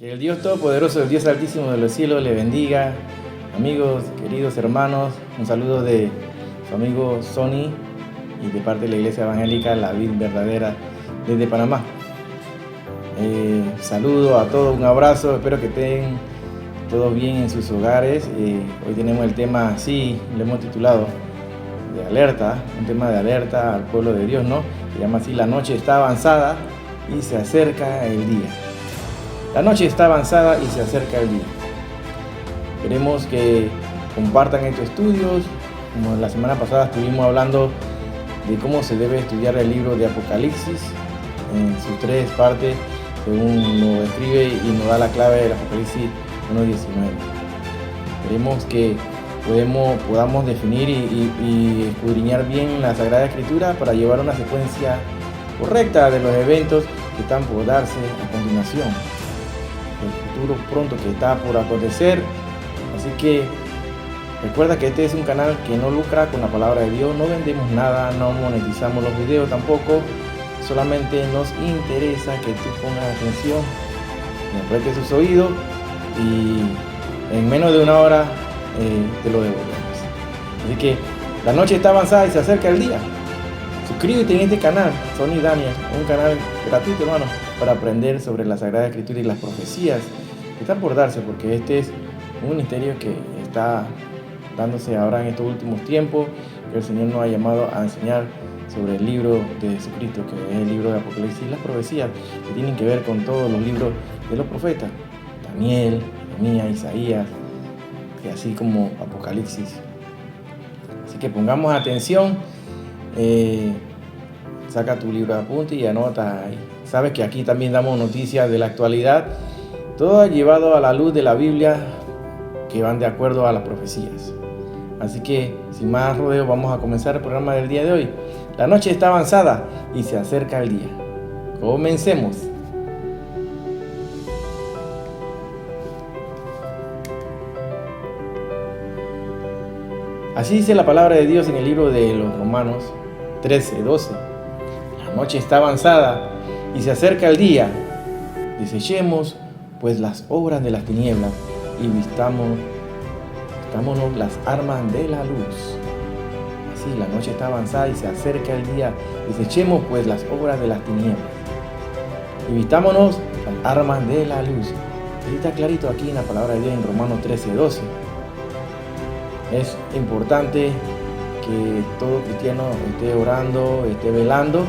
Que el Dios Todopoderoso, el Dios Altísimo de los cielos, le bendiga. Amigos, queridos hermanos, un saludo de su amigo Sonny y de parte de la Iglesia Evangélica La Vid Verdadera desde Panamá. Saludo a todos, un abrazo, espero que estén todos bien en sus hogares. Hoy tenemos el tema así, lo hemos titulado de alerta, un tema de alerta al pueblo de Dios, ¿no? Se llama así: la noche está avanzada y se acerca el día. La noche está avanzada y se acerca el día. Queremos que compartan estos estudios. Como la semana pasada estuvimos hablando de cómo se debe estudiar el libro de Apocalipsis en sus tres partes, según lo escribe y nos da la clave del Apocalipsis 1:19. Queremos que podamos definir y escudriñar bien la Sagrada Escritura para llevar una secuencia correcta de los eventos que están por darse a continuación. El futuro pronto que está por acontecer. Así que recuerda que este es un canal que no lucra con la palabra de Dios, no vendemos nada, no monetizamos los videos tampoco, solamente nos interesa que tú pongas atención, que prestes tus oídos y en menos de una hora te lo devolvemos. Así que la noche está avanzada y se acerca el día. Suscríbete en este canal, Sonny Daniel, un canal gratuito, hermano, para aprender sobre la Sagrada Escritura y las profecías que están por darse, porque este es un ministerio que está dándose ahora en estos últimos tiempos, que el Señor nos ha llamado a enseñar sobre el libro de Jesucristo, que es el libro de Apocalipsis, y las profecías que tienen que ver con todos los libros de los profetas, Daniel, Jeremías, Isaías, y así como Apocalipsis. Así que pongamos atención. Saca tu libro de apunte y anota ahí. Sabes que aquí también damos noticias de la actualidad, todo llevado a la luz de la Biblia, que van de acuerdo a las profecías. Así que sin más rodeo vamos a comenzar el programa del día de hoy. La noche está avanzada y se acerca el día. Comencemos. Así dice la palabra de Dios en el libro de los Romanos 13:12. La noche está avanzada y se acerca el día. Desechemos pues las obras de las tinieblas y vistámonos las armas de la luz. Así, la noche está avanzada y se acerca el día. Desechemos pues las obras de las tinieblas y vistámonos las armas de la luz. Y está clarito aquí en la palabra de Dios en Romanos 13:12. Es importante que todo cristiano esté orando, esté velando,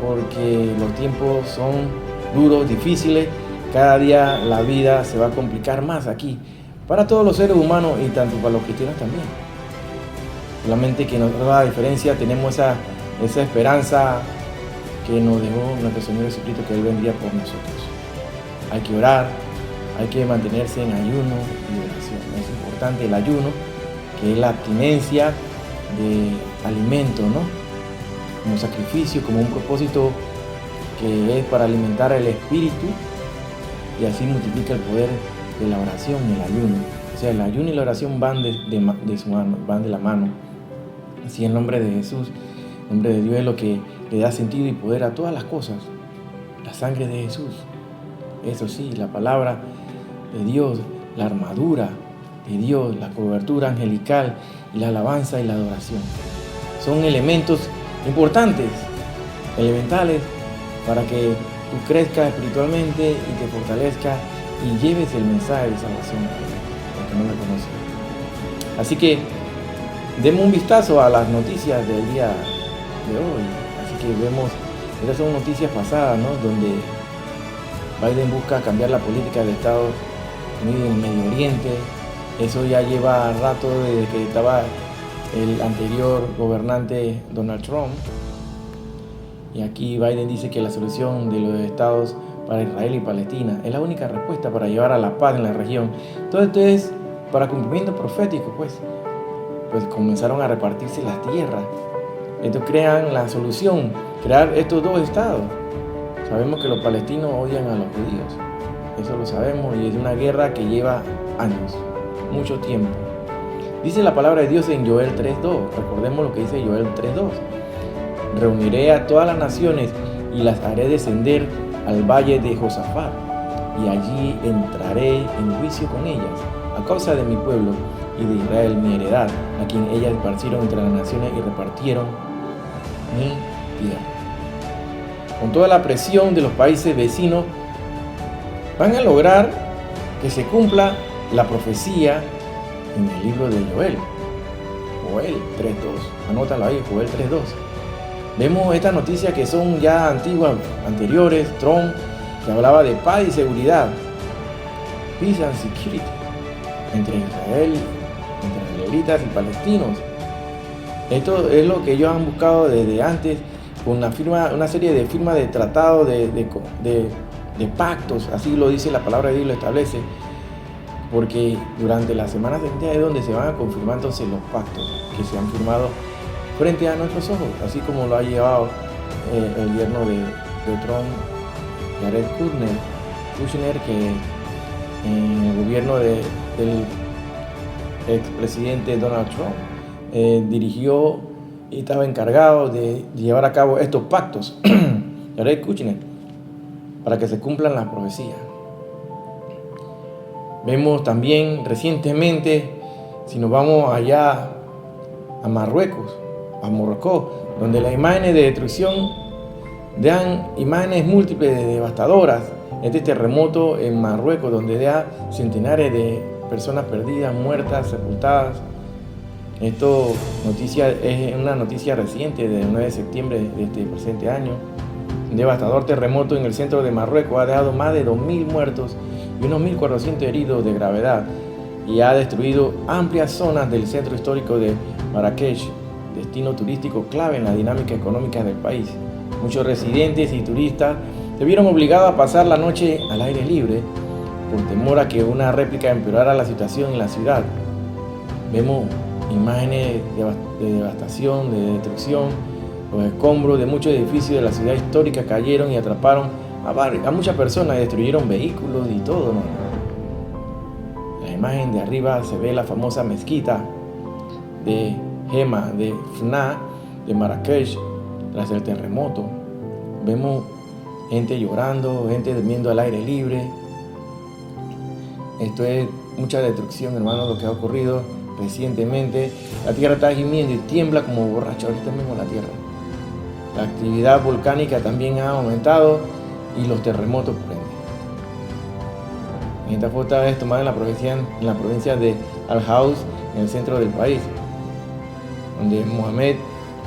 porque los tiempos son duros, difíciles. Cada día la vida se va a complicar más aquí, para todos los seres humanos y tanto para los cristianos también. Solamente que nosotros, a diferencia, tenemos esa esperanza que nos dejó nuestro Señor Jesucristo, que Él vendría por nosotros. Hay que orar, hay que mantenerse en ayuno y oración. Es importante el ayuno, que es la abstinencia de alimento, ¿no? Como sacrificio, como un propósito que es para alimentar el espíritu, y así multiplica el poder de la oración, el ayuno. O sea, el ayuno y la oración van de su mano, van de la mano. Así, el nombre de Jesús, el nombre de Dios es lo que le da sentido y poder a todas las cosas. La sangre de Jesús, eso sí, la palabra de Dios, la armadura de Dios, la cobertura angelical y la alabanza y la adoración. Son elementos importantes, elementales, para que tú crezcas espiritualmente y te fortalezcas y lleves el mensaje de salvación a los que no lo conocen. Así que demos un vistazo a las noticias del día de hoy. Así que vemos, estas son noticias pasadas, ¿no? Donde Biden busca cambiar la política de Estados Unidos en Medio Oriente. Eso ya lleva rato desde que estaba el anterior gobernante Donald Trump. Y aquí Biden dice que la solución de los estados para Israel y Palestina es la única respuesta para llevar a la paz en la región. Todo esto es para cumplimiento profético, pues comenzaron a repartirse las tierras. Estos crean la solución, crear estos dos estados. Sabemos que los palestinos odian a los judíos, eso lo sabemos, y es una guerra que lleva años, mucho tiempo. Dice la palabra de Dios en Joel 3:2, recordemos lo que dice Joel 3:2. Reuniré a todas las naciones y las haré descender al valle de Josafat. y allí entraré en juicio con ellas, a causa de mi pueblo y de Israel, mi heredad, a quien ellas esparcieron entre las naciones y repartieron mi tierra. Con toda la presión de los países vecinos, van a lograr que se cumpla la profecía en el libro de Joel. Joel 3.2. Anótalo ahí, Joel 3.2. Vemos estas noticias que son ya antiguas, anteriores. Trump, que hablaba de paz y seguridad. Peace and security. Entre Israel, entre israelitas y palestinos. Esto es lo que ellos han buscado desde antes, con una serie de firmas de tratados, de pactos, así lo dice la palabra de Dios, lo establece, porque durante las semanas de es donde se van a confirmar entonces los pactos que se han firmado frente a nuestros ojos, así como lo ha llevado el gobierno de Trump, Jared Kushner, que en el gobierno del expresidente Donald Trump dirigió y estaba encargado de llevar a cabo estos pactos, Jared Kushner, para que se cumplan las profecías. Vemos también recientemente, si nos vamos allá a Marruecos, a Morocco, donde las imágenes de destrucción dan imágenes múltiples devastadoras. Este terremoto en Marruecos, donde da centenares de personas perdidas, muertas, sepultadas. Esto es una noticia reciente del 9 de septiembre de este presente año. Un devastador terremoto en el centro de Marruecos ha dejado más de 2.000 muertos y unos 1.400 heridos de gravedad y ha destruido amplias zonas del centro histórico de Marrakech, destino turístico clave en la dinámica económica del país. Muchos residentes y turistas se vieron obligados a pasar la noche al aire libre por temor a que una réplica empeorara la situación en la ciudad. Vemos imágenes de devastación, de destrucción. Los escombros de muchos edificios de la ciudad histórica cayeron y atraparon a muchas personas y destruyeron vehículos y todo, ¿no? En la imagen de arriba se ve la famosa mezquita de Hema, de Fna, de Marrakech, tras el terremoto. Vemos gente llorando, gente durmiendo al aire libre. Esto es mucha destrucción, hermano, lo que ha ocurrido recientemente. La tierra está gimiendo y tiembla como borracha ahorita mismo la tierra. La actividad volcánica también ha aumentado y los terremotos prenden. Esta foto es tomada en la provincia de Al-Haus, en el centro del país, donde Mohamed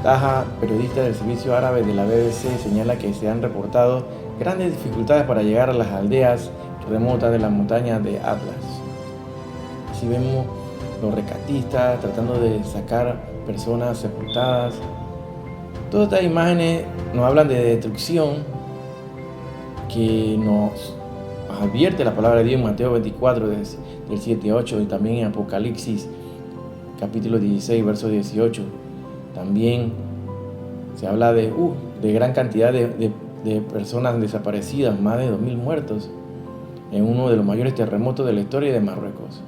Taha, periodista del servicio árabe de la BBC, señala que se han reportado grandes dificultades para llegar a las aldeas remotas de las montañas de Atlas. Así vemos los rescatistas tratando de sacar personas sepultadas. Todas estas imágenes nos hablan de destrucción que nos advierte la palabra de Dios en Mateo 24, del 7 a 8, y también en Apocalipsis, capítulo 16, verso 18. También se habla de gran cantidad de personas desaparecidas, más de 2.000 muertos, en uno de los mayores terremotos de la historia de Marruecos.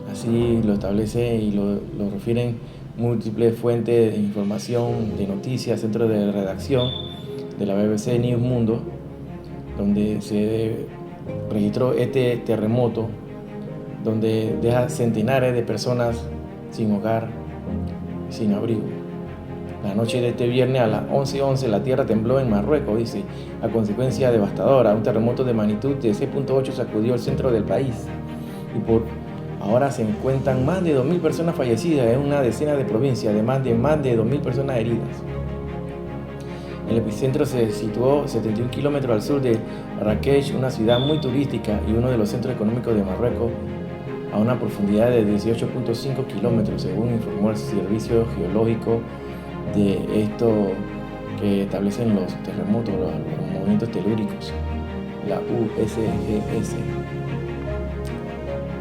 Así lo establece y lo refieren múltiples fuentes de información, de noticias, centros de redacción de la BBC News Mundo, donde se registró este terremoto, donde deja centenares de personas sin hogar, sin abrigo. La noche de este viernes a las 11:11 la tierra tembló en Marruecos, dice, a consecuencia devastadora. Un terremoto de magnitud de 6.8 sacudió el centro del país y por ahora se encuentran más de 2.000 personas fallecidas en una decena de provincias, además de más de 2.000 personas heridas. El epicentro se situó 71 kilómetros al sur de Marrakech, una ciudad muy turística y uno de los centros económicos de Marruecos, a una profundidad de 18.5 kilómetros, según informó el Servicio Geológico de esto que establecen los terremotos, los movimientos telúricos, la USGS.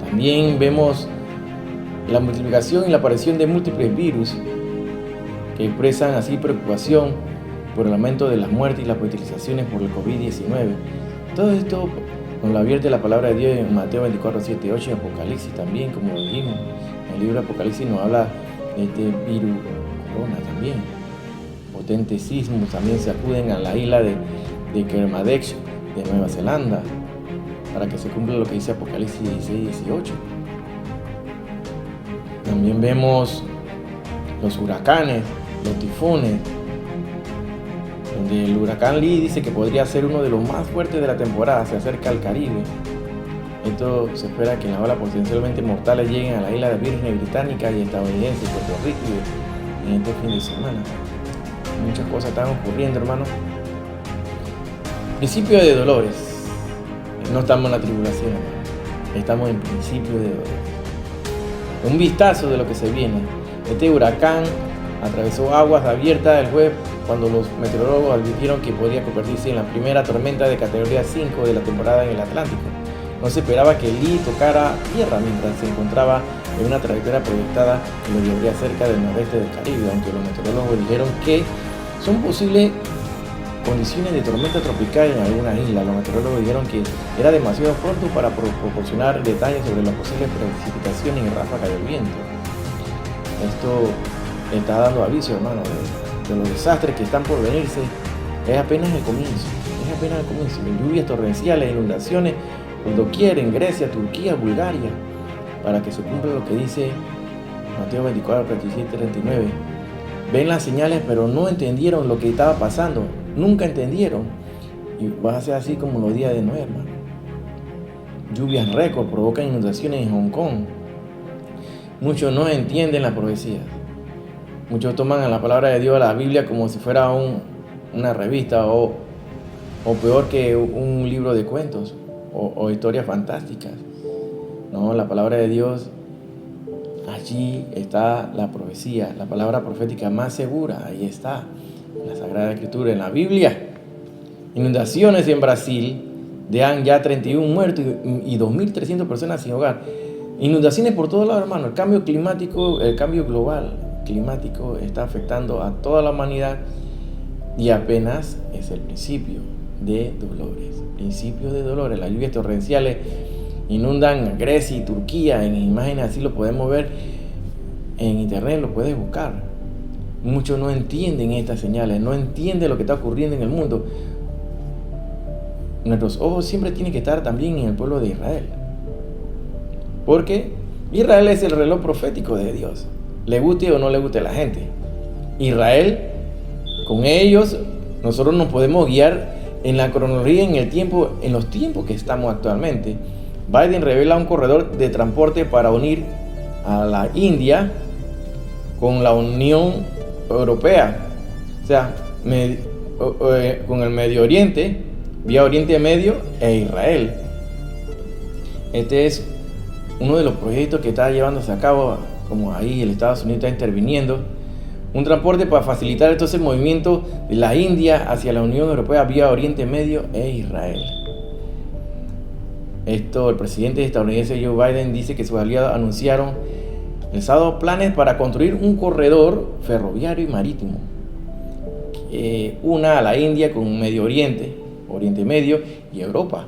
También vemos la multiplicación y la aparición de múltiples virus que expresan así preocupación por el aumento de las muertes y las hospitalizaciones por el COVID-19. Todo esto nos lo advierte la palabra de Dios en Mateo 24, 7, 8 y Apocalipsis también, como lo dijimos. El libro de Apocalipsis nos habla de este virus corona también. Potentes sismos también sacuden a la isla de Kermadec, de Nueva Zelanda, para que se cumpla lo que dice Apocalipsis 16-18. También vemos los huracanes, los tifones, donde el huracán Lee dice que podría ser uno de los más fuertes de la temporada, se acerca al Caribe. Esto se espera que las olas potencialmente mortales lleguen a la isla de Vírgenes Británicas y estadounidenses, Puerto Rico, en este fin de semana. Muchas cosas están ocurriendo, hermanos. Principio de dolores. No estamos en la tribulación, estamos en principio de dolores. Un vistazo de lo que se viene. Este huracán atravesó aguas abiertas el jueves cuando los meteorólogos advirtieron que podría convertirse en la primera tormenta de categoría 5 de la temporada en el Atlántico. No se esperaba que Lee tocara tierra mientras se encontraba en una trayectoria proyectada que lo llevaría cerca del noreste del Caribe, aunque los meteorólogos dijeron que son posibles condiciones de tormenta tropical en algunas islas. Los meteorólogos dijeron que era demasiado pronto para proporcionar detalles sobre las posibles precipitaciones y ráfagas del viento. Esto está dando aviso, hermano, de los desastres que están por venirse. Es apenas el comienzo, lluvias torrenciales, inundaciones por doquier en Grecia, Turquía, Bulgaria, para que se cumpla lo que dice Mateo 24, 37, 39. Ven las señales, pero no entendieron lo que estaba pasando. Nunca entendieron. Y va a ser así como los días de Noé, hermano. Lluvias récord provocan inundaciones en Hong Kong. Muchos no entienden las profecías. Muchos toman a la palabra de Dios, a la Biblia, como si fuera una revista o peor que un libro de cuentos o historias fantásticas. No, la palabra de Dios, allí está la profecía, la palabra profética más segura, ahí está, en la Sagrada Escritura, en la Biblia. Inundaciones en Brasil dejan ya 31 muertos y 2.300 personas sin hogar. Inundaciones por todos lados, hermano. El cambio climático, el cambio global climático está afectando a toda la humanidad y apenas es el principio de dolores. Principio de dolores. Las lluvias torrenciales inundan Grecia y Turquía en imágenes, así lo podemos ver en internet, lo puedes buscar. Muchos no entienden estas señales, no entienden lo que está ocurriendo en el mundo. Nuestros ojos siempre tienen que estar también en el pueblo de Israel, porque Israel es el reloj profético de Dios, le guste o no le guste a la gente. Israel, con ellos nosotros nos podemos guiar en la cronología, en los tiempos que estamos actualmente. Biden revela un corredor de transporte para unir a la India con la Unión Europea, o sea, con el Medio Oriente, vía Oriente Medio e Israel. Este es uno de los proyectos que está llevándose a cabo, como ahí el Estados Unidos está interviniendo. Un transporte para facilitar entonces el movimiento de la India hacia la Unión Europea vía Oriente Medio e Israel. El presidente estadounidense Joe Biden dice que sus aliados anunciaron el sábado planes para construir un corredor ferroviario y marítimo que una a la India con Medio Oriente, Oriente Medio y Europa.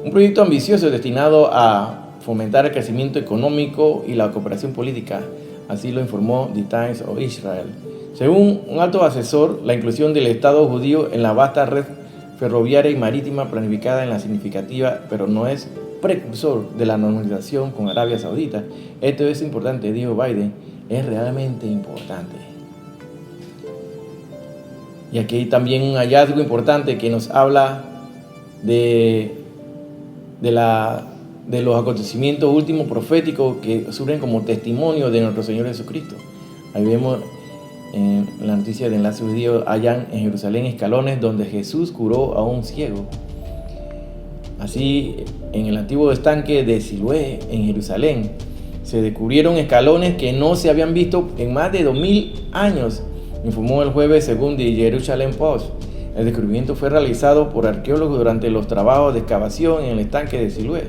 Un proyecto ambicioso destinado a fomentar el crecimiento económico y la cooperación política, así lo informó The Times of Israel. Según un alto asesor, la inclusión del Estado judío en la vasta red ferroviaria y marítima planificada en la significativa, pero no es precursor de la normalización con Arabia Saudita. Esto es importante, dijo Biden, es realmente importante. Y aquí hay también un hallazgo importante que nos habla de los acontecimientos últimos proféticos que surgen como testimonio de nuestro Señor Jesucristo. Ahí vemos en la noticia de Enlace Judío, hallan en Jerusalén escalones donde Jesús curó a un ciego. Así, en el antiguo estanque de Siloé, en Jerusalén, se descubrieron escalones que no se habían visto en más de 2000 años, informó el jueves según The Jerusalem Post. El descubrimiento fue realizado por arqueólogos durante los trabajos de excavación en el estanque de Siloé.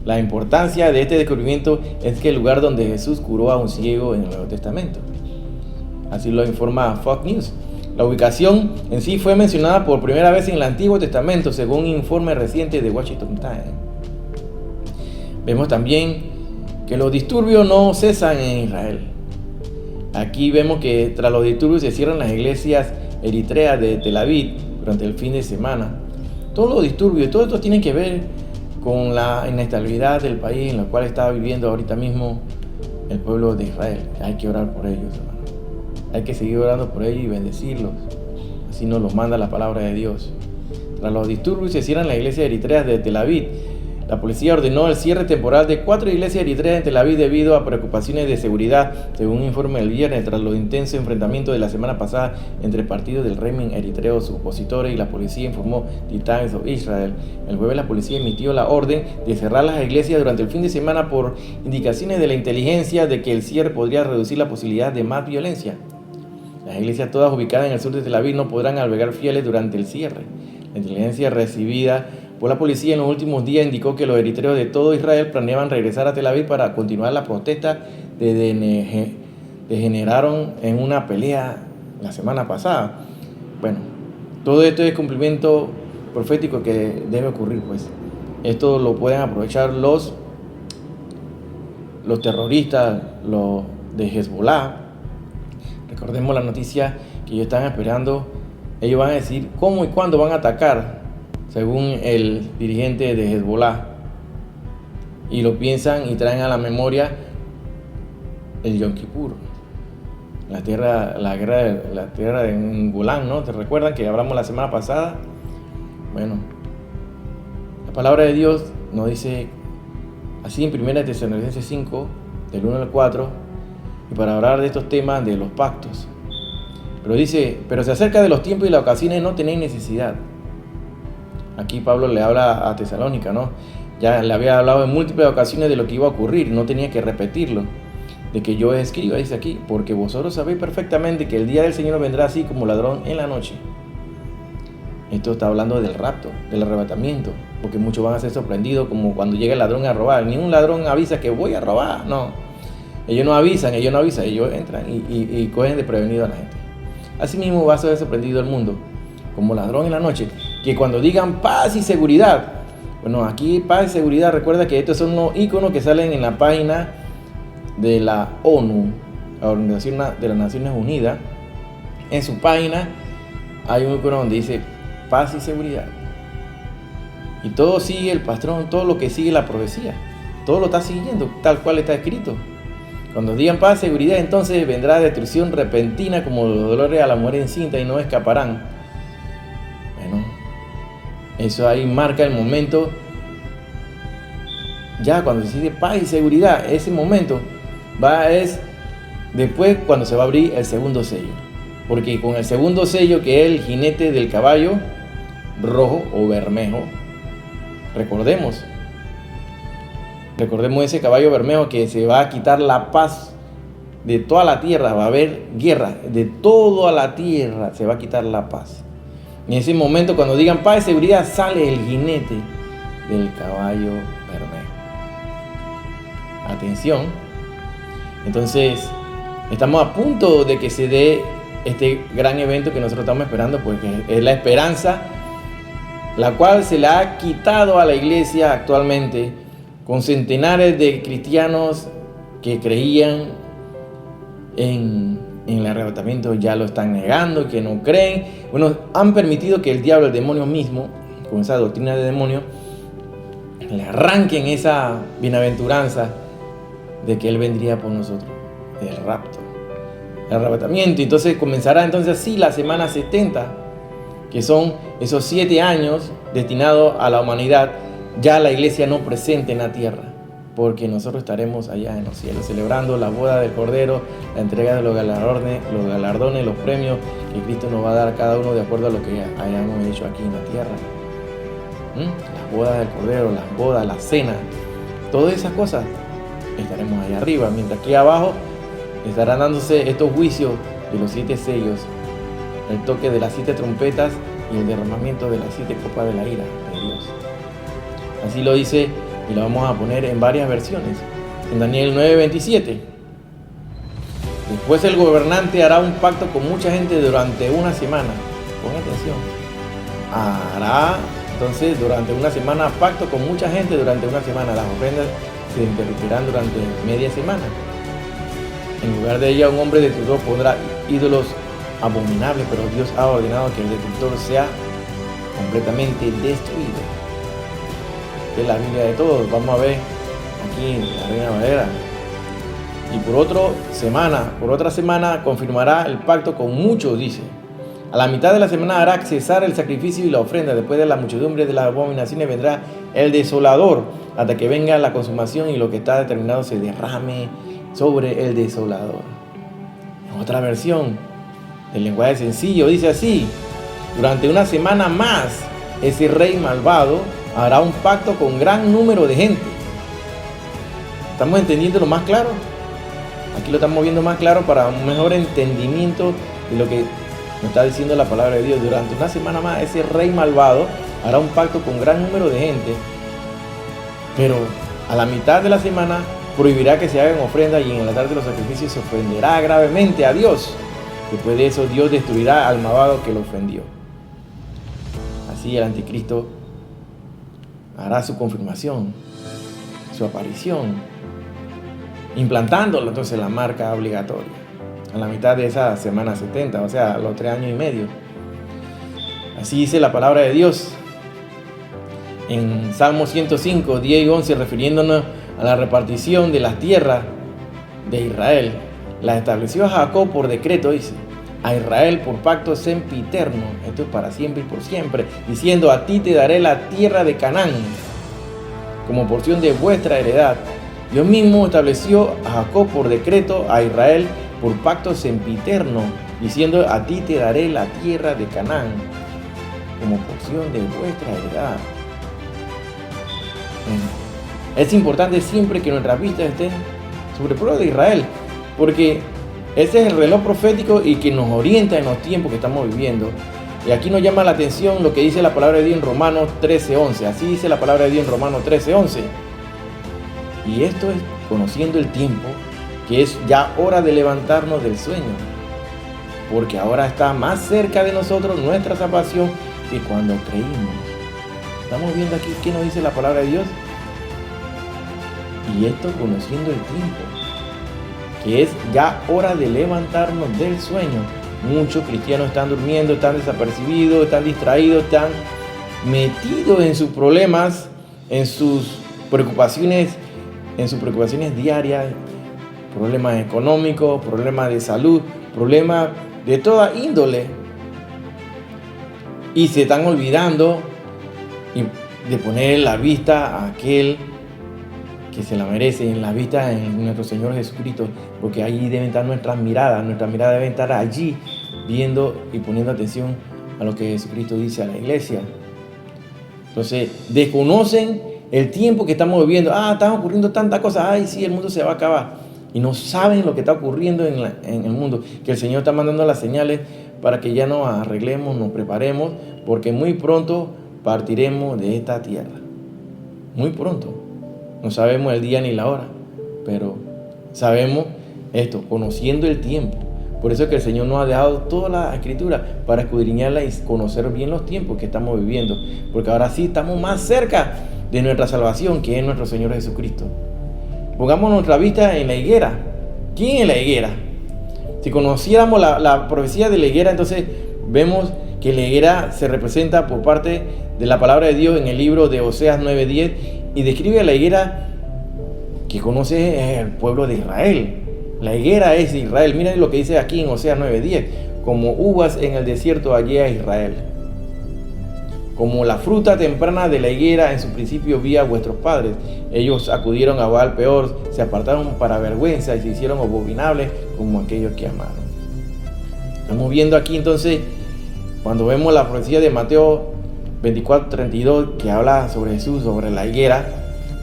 La importancia de este descubrimiento es que el lugar donde Jesús curó a un ciego en el Nuevo Testamento. Así lo informa Fox News. La ubicación en sí fue mencionada por primera vez en el Antiguo Testamento, según un informe reciente de Washington Times. Vemos también que los disturbios no cesan en Israel. Aquí vemos que tras los disturbios se cierran las iglesias eritreas de Tel Aviv durante el fin de semana. Todos los disturbios, todo esto tiene que ver con la inestabilidad del país en el cual está viviendo ahorita mismo el pueblo de Israel. Hay que orar por ellos, hermano. Hay que seguir orando por ellos y bendecirlos. Así nos lo manda la palabra de Dios. Tras los disturbios se cierran la iglesia eritrea de Tel Aviv. La policía ordenó el cierre temporal de 4 iglesias eritreas en Tel Aviv debido a preocupaciones de seguridad, según un informe del viernes, tras los intensos enfrentamientos de la semana pasada entre partidos del régimen eritreo, sus opositores y la policía, informó The Times of Israel. El jueves la policía emitió la orden de cerrar las iglesias durante el fin de semana por indicaciones de la inteligencia de que el cierre podría reducir la posibilidad de más violencia. Las iglesias, todas ubicadas en el sur de Tel Aviv, no podrán albergar fieles durante el cierre. La inteligencia recibida por la policía en los últimos días indicó que los eritreos de todo Israel planeaban regresar a Tel Aviv para continuar la protesta que degeneraron en una pelea la semana pasada. Bueno, todo esto es cumplimiento profético que debe ocurrir, pues. Esto lo pueden aprovechar los terroristas, los de Hezbollah. Recordemos la noticia que ellos están esperando. Ellos van a decir cómo y cuándo van a atacar, según el dirigente de Hezbollah, y lo piensan y traen a la memoria el Yom Kippur, la guerra de Golán, ¿no? ¿Te recuerdan que hablamos la semana pasada? Bueno, la palabra de Dios nos dice así en 1 Tesalonicenses 5, del 1 al 4, y para hablar de estos temas de los pactos. Pero dice, pero se acerca de los tiempos y las ocasiones no tenéis necesidad. Aquí Pablo le habla a Tesalónica, ¿no? Ya le había hablado en múltiples ocasiones de lo que iba a ocurrir, no tenía que repetirlo. De que yo escriba, dice aquí, porque vosotros sabéis perfectamente que el día del Señor vendrá así como ladrón en la noche. Esto está hablando del rapto, del arrebatamiento, porque muchos van a ser sorprendidos como cuando llega el ladrón a robar. Ningún ladrón avisa que voy a robar, no. Ellos no avisan, ellos entran y cogen de prevenido a la gente. Así mismo va a ser sorprendido el mundo, como ladrón en la noche, que cuando digan paz y seguridad, bueno, aquí paz y seguridad, recuerda que estos son los iconos que salen en la página de la ONU, la Organización de las Naciones Unidas. En su página hay un icono donde dice paz y seguridad, y todo sigue el patrón, todo lo que sigue la profecía, todo lo está siguiendo tal cual está escrito. Cuando digan paz y seguridad, entonces vendrá destrucción repentina como los dolores a la mujer encinta y no escaparán. Bueno, eso ahí marca el momento. Ya cuando se dice paz y seguridad, ese momento es después cuando se va a abrir el segundo sello. Porque con el segundo sello, que es el jinete del caballo rojo o bermejo, recordemos ese caballo bermejo, que se va a quitar la paz de toda la tierra. Va a haber guerra de toda la tierra, se va a quitar la paz. En ese momento, cuando digan paz y seguridad, sale el jinete del caballo bermejo. Atención. Entonces, estamos a punto de que se dé este gran evento que nosotros estamos esperando, porque es la esperanza, la cual se le ha quitado a la iglesia actualmente, con centenares de cristianos que creían en el arrebatamiento, ya lo están negando, que no creen. Bueno, han permitido que el diablo, el demonio mismo, con esa doctrina de demonio, le arranquen esa bienaventuranza de que Él vendría por nosotros, el rapto, el arrebatamiento. Entonces comenzará entonces así la semana 70, que son esos 7 años destinados a la humanidad, ya la iglesia no presente en la tierra, porque nosotros estaremos allá en los cielos, celebrando la boda del Cordero, la entrega de los galardones, los premios que Cristo nos va a dar a cada uno de acuerdo a lo que hayamos hecho aquí en la tierra. Las bodas del Cordero, las bodas, la cena, todas esas cosas, estaremos allá arriba, mientras aquí abajo estarán dándose estos juicios de los 7 sellos, el toque de las 7 trompetas y el derramamiento de las 7 copas de la ira de Dios. Así lo dice, y lo vamos a poner en varias versiones. En Daniel 9:27. Después el gobernante hará un pacto con mucha gente durante una semana. Pon atención. Hará entonces durante una semana pacto con mucha gente durante una semana. Las ofrendas se interrumpirán durante media semana. En lugar de ella, un hombre destructor pondrá ídolos abominables, pero Dios ha ordenado que el destructor sea completamente destruido. Esta es la Biblia de todos. Vamos a ver aquí en la Reina Valera. Y por otra semana confirmará el pacto con muchos, dice. A la mitad de la semana hará cesar el sacrificio y la ofrenda. Después de la muchedumbre de las abominaciones vendrá el desolador, hasta que venga la consumación y lo que está determinado se derrame sobre el desolador. En otra versión del lenguaje sencillo dice así: durante una semana más, ese rey malvado hará un pacto con gran número de gente. ¿Estamos entendiendo lo más claro? Aquí lo estamos viendo más claro para un mejor entendimiento de lo que nos está diciendo la palabra de Dios. Durante una semana más, ese rey malvado hará un pacto con gran número de gente, pero a la mitad de la semana prohibirá que se hagan ofrendas y en el altar de los sacrificios se ofenderá gravemente a Dios. Después de eso, Dios destruirá al malvado que lo ofendió. Así el anticristo hará su confirmación, su aparición, implantándolo entonces la marca obligatoria a la mitad de esa semana 70, o sea, los 3 años y medio. Así dice la palabra de Dios en Salmo 105, 10 y 11, refiriéndonos a la repartición de las tierras de Israel. La estableció a Jacob por decreto, dice, a Israel por pacto sempiterno, esto es para siempre y por siempre, diciendo: a ti te daré la tierra de Canaán como porción de vuestra heredad. Dios mismo estableció a Jacob por decreto, a Israel por pacto sempiterno, diciendo: a ti te daré la tierra de Canaán como porción de vuestra heredad. Es importante siempre que nuestras vistas estén sobre el pueblo de Israel, porque ese es el reloj profético y que nos orienta en los tiempos que estamos viviendo. Y aquí nos llama la atención lo que dice la palabra de Dios en Romanos 13:11. Así dice la palabra de Dios en Romanos 13:11. Y esto es conociendo el tiempo, que es ya hora de levantarnos del sueño, porque ahora está más cerca de nosotros nuestra salvación que cuando creímos. Estamos viendo aquí qué nos dice la palabra de Dios. Y esto conociendo el tiempo, que es ya hora de levantarnos del sueño. Muchos cristianos están durmiendo, están desapercibidos, están distraídos, están metidos en sus problemas, en sus preocupaciones diarias, problemas económicos, problemas de salud, problemas de toda índole. Y se están olvidando de poner la vista a aquel que se la merece, en la vista en nuestro Señor Jesucristo, porque allí deben estar nuestras miradas debe estar allí, viendo y poniendo atención a lo que Jesucristo dice a la iglesia. Entonces, desconocen el tiempo que estamos viviendo. Están ocurriendo tantas cosas. Sí, el mundo se va a acabar. Y no saben lo que está ocurriendo en el mundo, que el Señor está mandando las señales para que ya nos arreglemos, nos preparemos, porque muy pronto partiremos de esta tierra. Muy pronto. No sabemos el día ni la hora, pero sabemos esto, conociendo el tiempo. Por eso es que el Señor nos ha dejado toda la Escritura para escudriñarla y conocer bien los tiempos que estamos viviendo, porque ahora sí estamos más cerca de nuestra salvación, que es nuestro Señor Jesucristo. Pongamos nuestra vista en la higuera. ¿Quién es la higuera? Si conociéramos la profecía de la higuera, entonces vemos que la higuera se representa por parte de la palabra de Dios en el libro de Oseas 9:10, y describe a la higuera que conoce el pueblo de Israel. La higuera es Israel. Miren lo que dice aquí en Oseas 9:10: como uvas en el desierto hallé a Israel, como la fruta temprana de la higuera en su principio vi a vuestros padres. Ellos acudieron a Baal Peor, se apartaron para vergüenza y se hicieron abominables como aquellos que amaron. Estamos viendo aquí entonces, cuando vemos la profecía de Mateo 24:32, que habla sobre Jesús, sobre la higuera,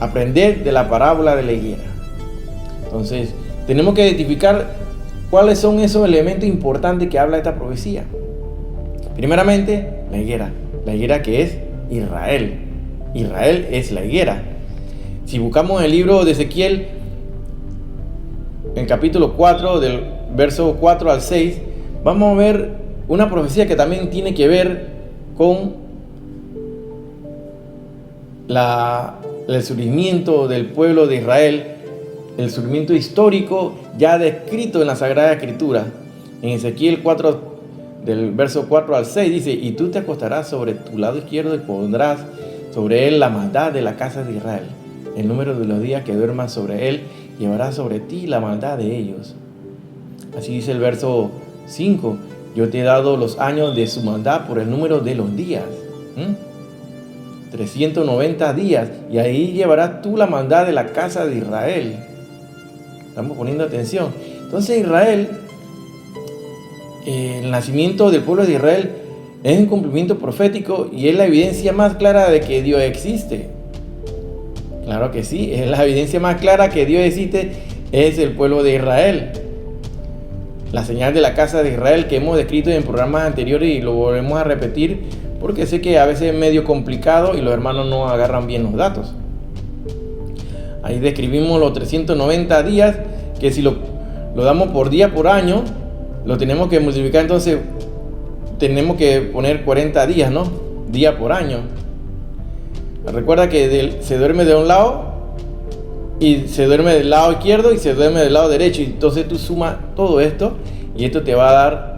aprender de la parábola de la higuera. Entonces, tenemos que identificar cuáles son esos elementos importantes que habla esta profecía. Primeramente, la higuera que es Israel. Israel es la higuera. Si buscamos el libro de Ezequiel, en capítulo 4, del verso 4 al 6, vamos a ver una profecía que también tiene que ver con el surgimiento del pueblo de Israel, el surgimiento histórico ya descrito en la Sagrada Escritura. En Ezequiel 4, del verso 4 al 6, dice: y tú te acostarás sobre tu lado izquierdo y pondrás sobre él la maldad de la casa de Israel. El número de los días que duermas sobre él llevará sobre ti la maldad de ellos. Así dice el verso 5: yo te he dado los años de su maldad por el número de los días. 390 días, y ahí llevarás tú la maldad de la casa de Israel. Estamos poniendo atención. Entonces Israel, el nacimiento del pueblo de Israel es un cumplimiento profético y es la evidencia más clara de que Dios existe. Claro que sí, es la evidencia más clara que Dios existe, es el pueblo de Israel. La señal de la casa de Israel que hemos descrito en programas anteriores y lo volvemos a repetir porque sé que a veces es medio complicado y los hermanos no agarran bien los datos. Ahí describimos los 390 días, que si lo damos por día por año, lo tenemos que multiplicar, entonces tenemos que poner 40 días, ¿no? Día por año. Recuerda que se duerme de un lado y se duerme del lado izquierdo y se duerme del lado derecho. Y entonces tú sumas todo esto y esto te va a dar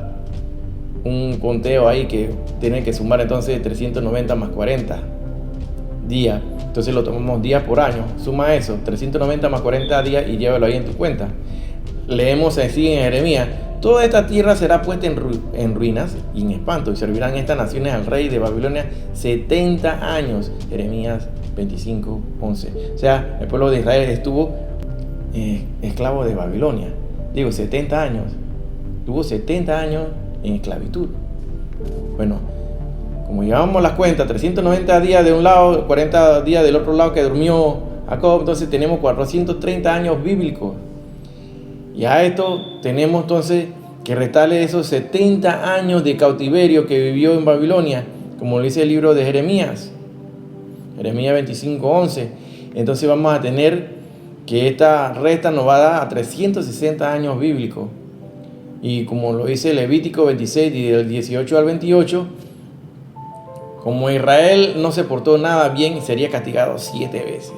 un conteo ahí que tiene que sumar entonces 390 más 40 días. Entonces lo tomamos día por año. Suma eso, 390 más 40 días y llévalo ahí en tu cuenta. Leemos así en Jeremías: toda esta tierra será puesta en ruinas y en espanto, y servirán estas naciones al rey de Babilonia 70 años. Jeremías 25:11. O sea, el pueblo de Israel estuvo esclavo de Babilonia. Digo, 70 años. Tuvo 70 años en esclavitud. Bueno, como llevamos las cuentas, 390 días de un lado, 40 días del otro lado que durmió Jacob, entonces tenemos 430 años bíblicos. Y a esto tenemos entonces que restarle esos 70 años de cautiverio que vivió en Babilonia, como lo dice el libro de Jeremías. Jeremías 25:11. Entonces vamos a tener que esta resta nos va a dar a 360 años bíblicos. Y como lo dice Levítico 26 y del 18 al 28, como Israel no se portó nada bien, sería castigado 7 veces.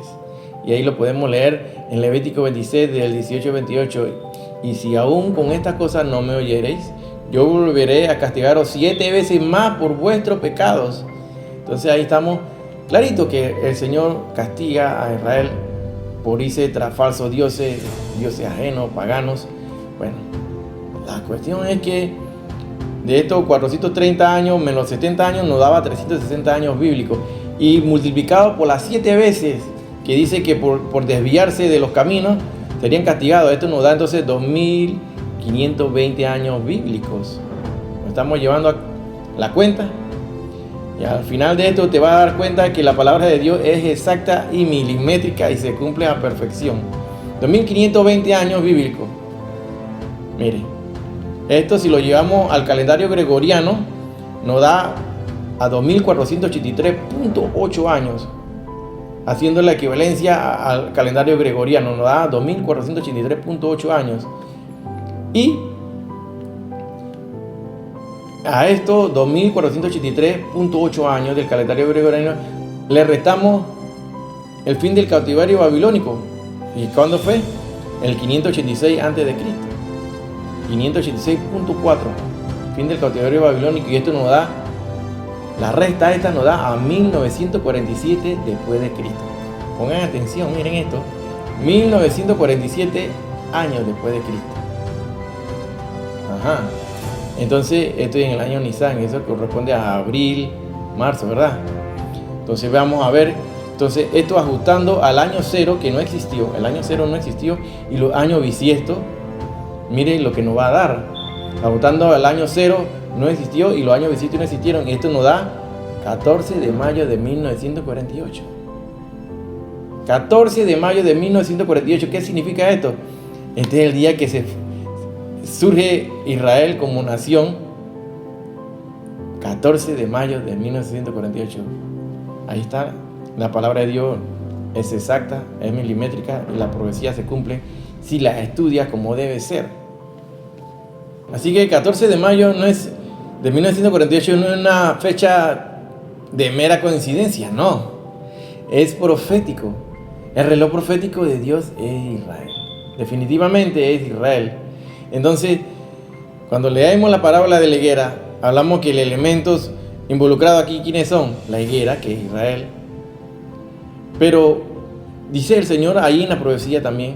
Y ahí lo podemos leer en Levítico 26 del 18 al 28. Y si aún con estas cosas no me oyereis, yo volveré a castigaros 7 veces más por vuestros pecados. Entonces ahí estamos clarito que el Señor castiga a Israel por irse tras falsos dioses, dioses ajenos, paganos. Bueno, la cuestión es que de estos 430 años menos 70 años nos daba 360 años bíblicos. Y multiplicado por las 7 veces que dice que por desviarse de los caminos serían castigados, esto nos da entonces 2520 años bíblicos. Nos estamos llevando a la cuenta. Y al final de esto te vas a dar cuenta que la palabra de Dios es exacta y milimétrica y se cumple a perfección. 2520 años bíblicos. Mire, esto si lo llevamos al calendario gregoriano nos da a 2483.8 años. Haciendo la equivalencia al calendario gregoriano nos da 2483.8 años. Y a estos 2483.8 años del calendario gregoriano le restamos el fin del cautiverio babilónico. ¿Y cuándo fue? El 586 a.C. 586.4, fin del cautiverio babilónico. Y esto nos da, la resta esta nos da a 1947 después de Cristo. Pongan atención, miren esto: 1947 años después de Cristo. Ajá. Entonces, esto es en el año Nisan, eso corresponde a abril, marzo, ¿verdad? Entonces, vamos a ver. Entonces, esto ajustando al año cero que no existió. El año cero no existió. Y los años bisiestos, miren lo que nos va a dar. Ajustando al año cero no existió y los años bisiestos no existieron. Y esto nos da 14 de mayo de 1948. 14 de mayo de 1948. ¿Qué significa esto? Este es el día que surge Israel como nación. 14 de mayo de 1948. Ahí está. La palabra de Dios es exacta, es milimétrica y la profecía se cumple si la estudias como debe ser. Así que el 14 de mayo no es de 1948, no es una fecha de mera coincidencia, no. Es profético. El reloj profético de Dios es Israel. Definitivamente es Israel. Entonces, cuando leemos la parábola de la higuera, hablamos que los elementos involucrados aquí, ¿quiénes son? La higuera, que es Israel. Pero dice el Señor ahí en la profecía también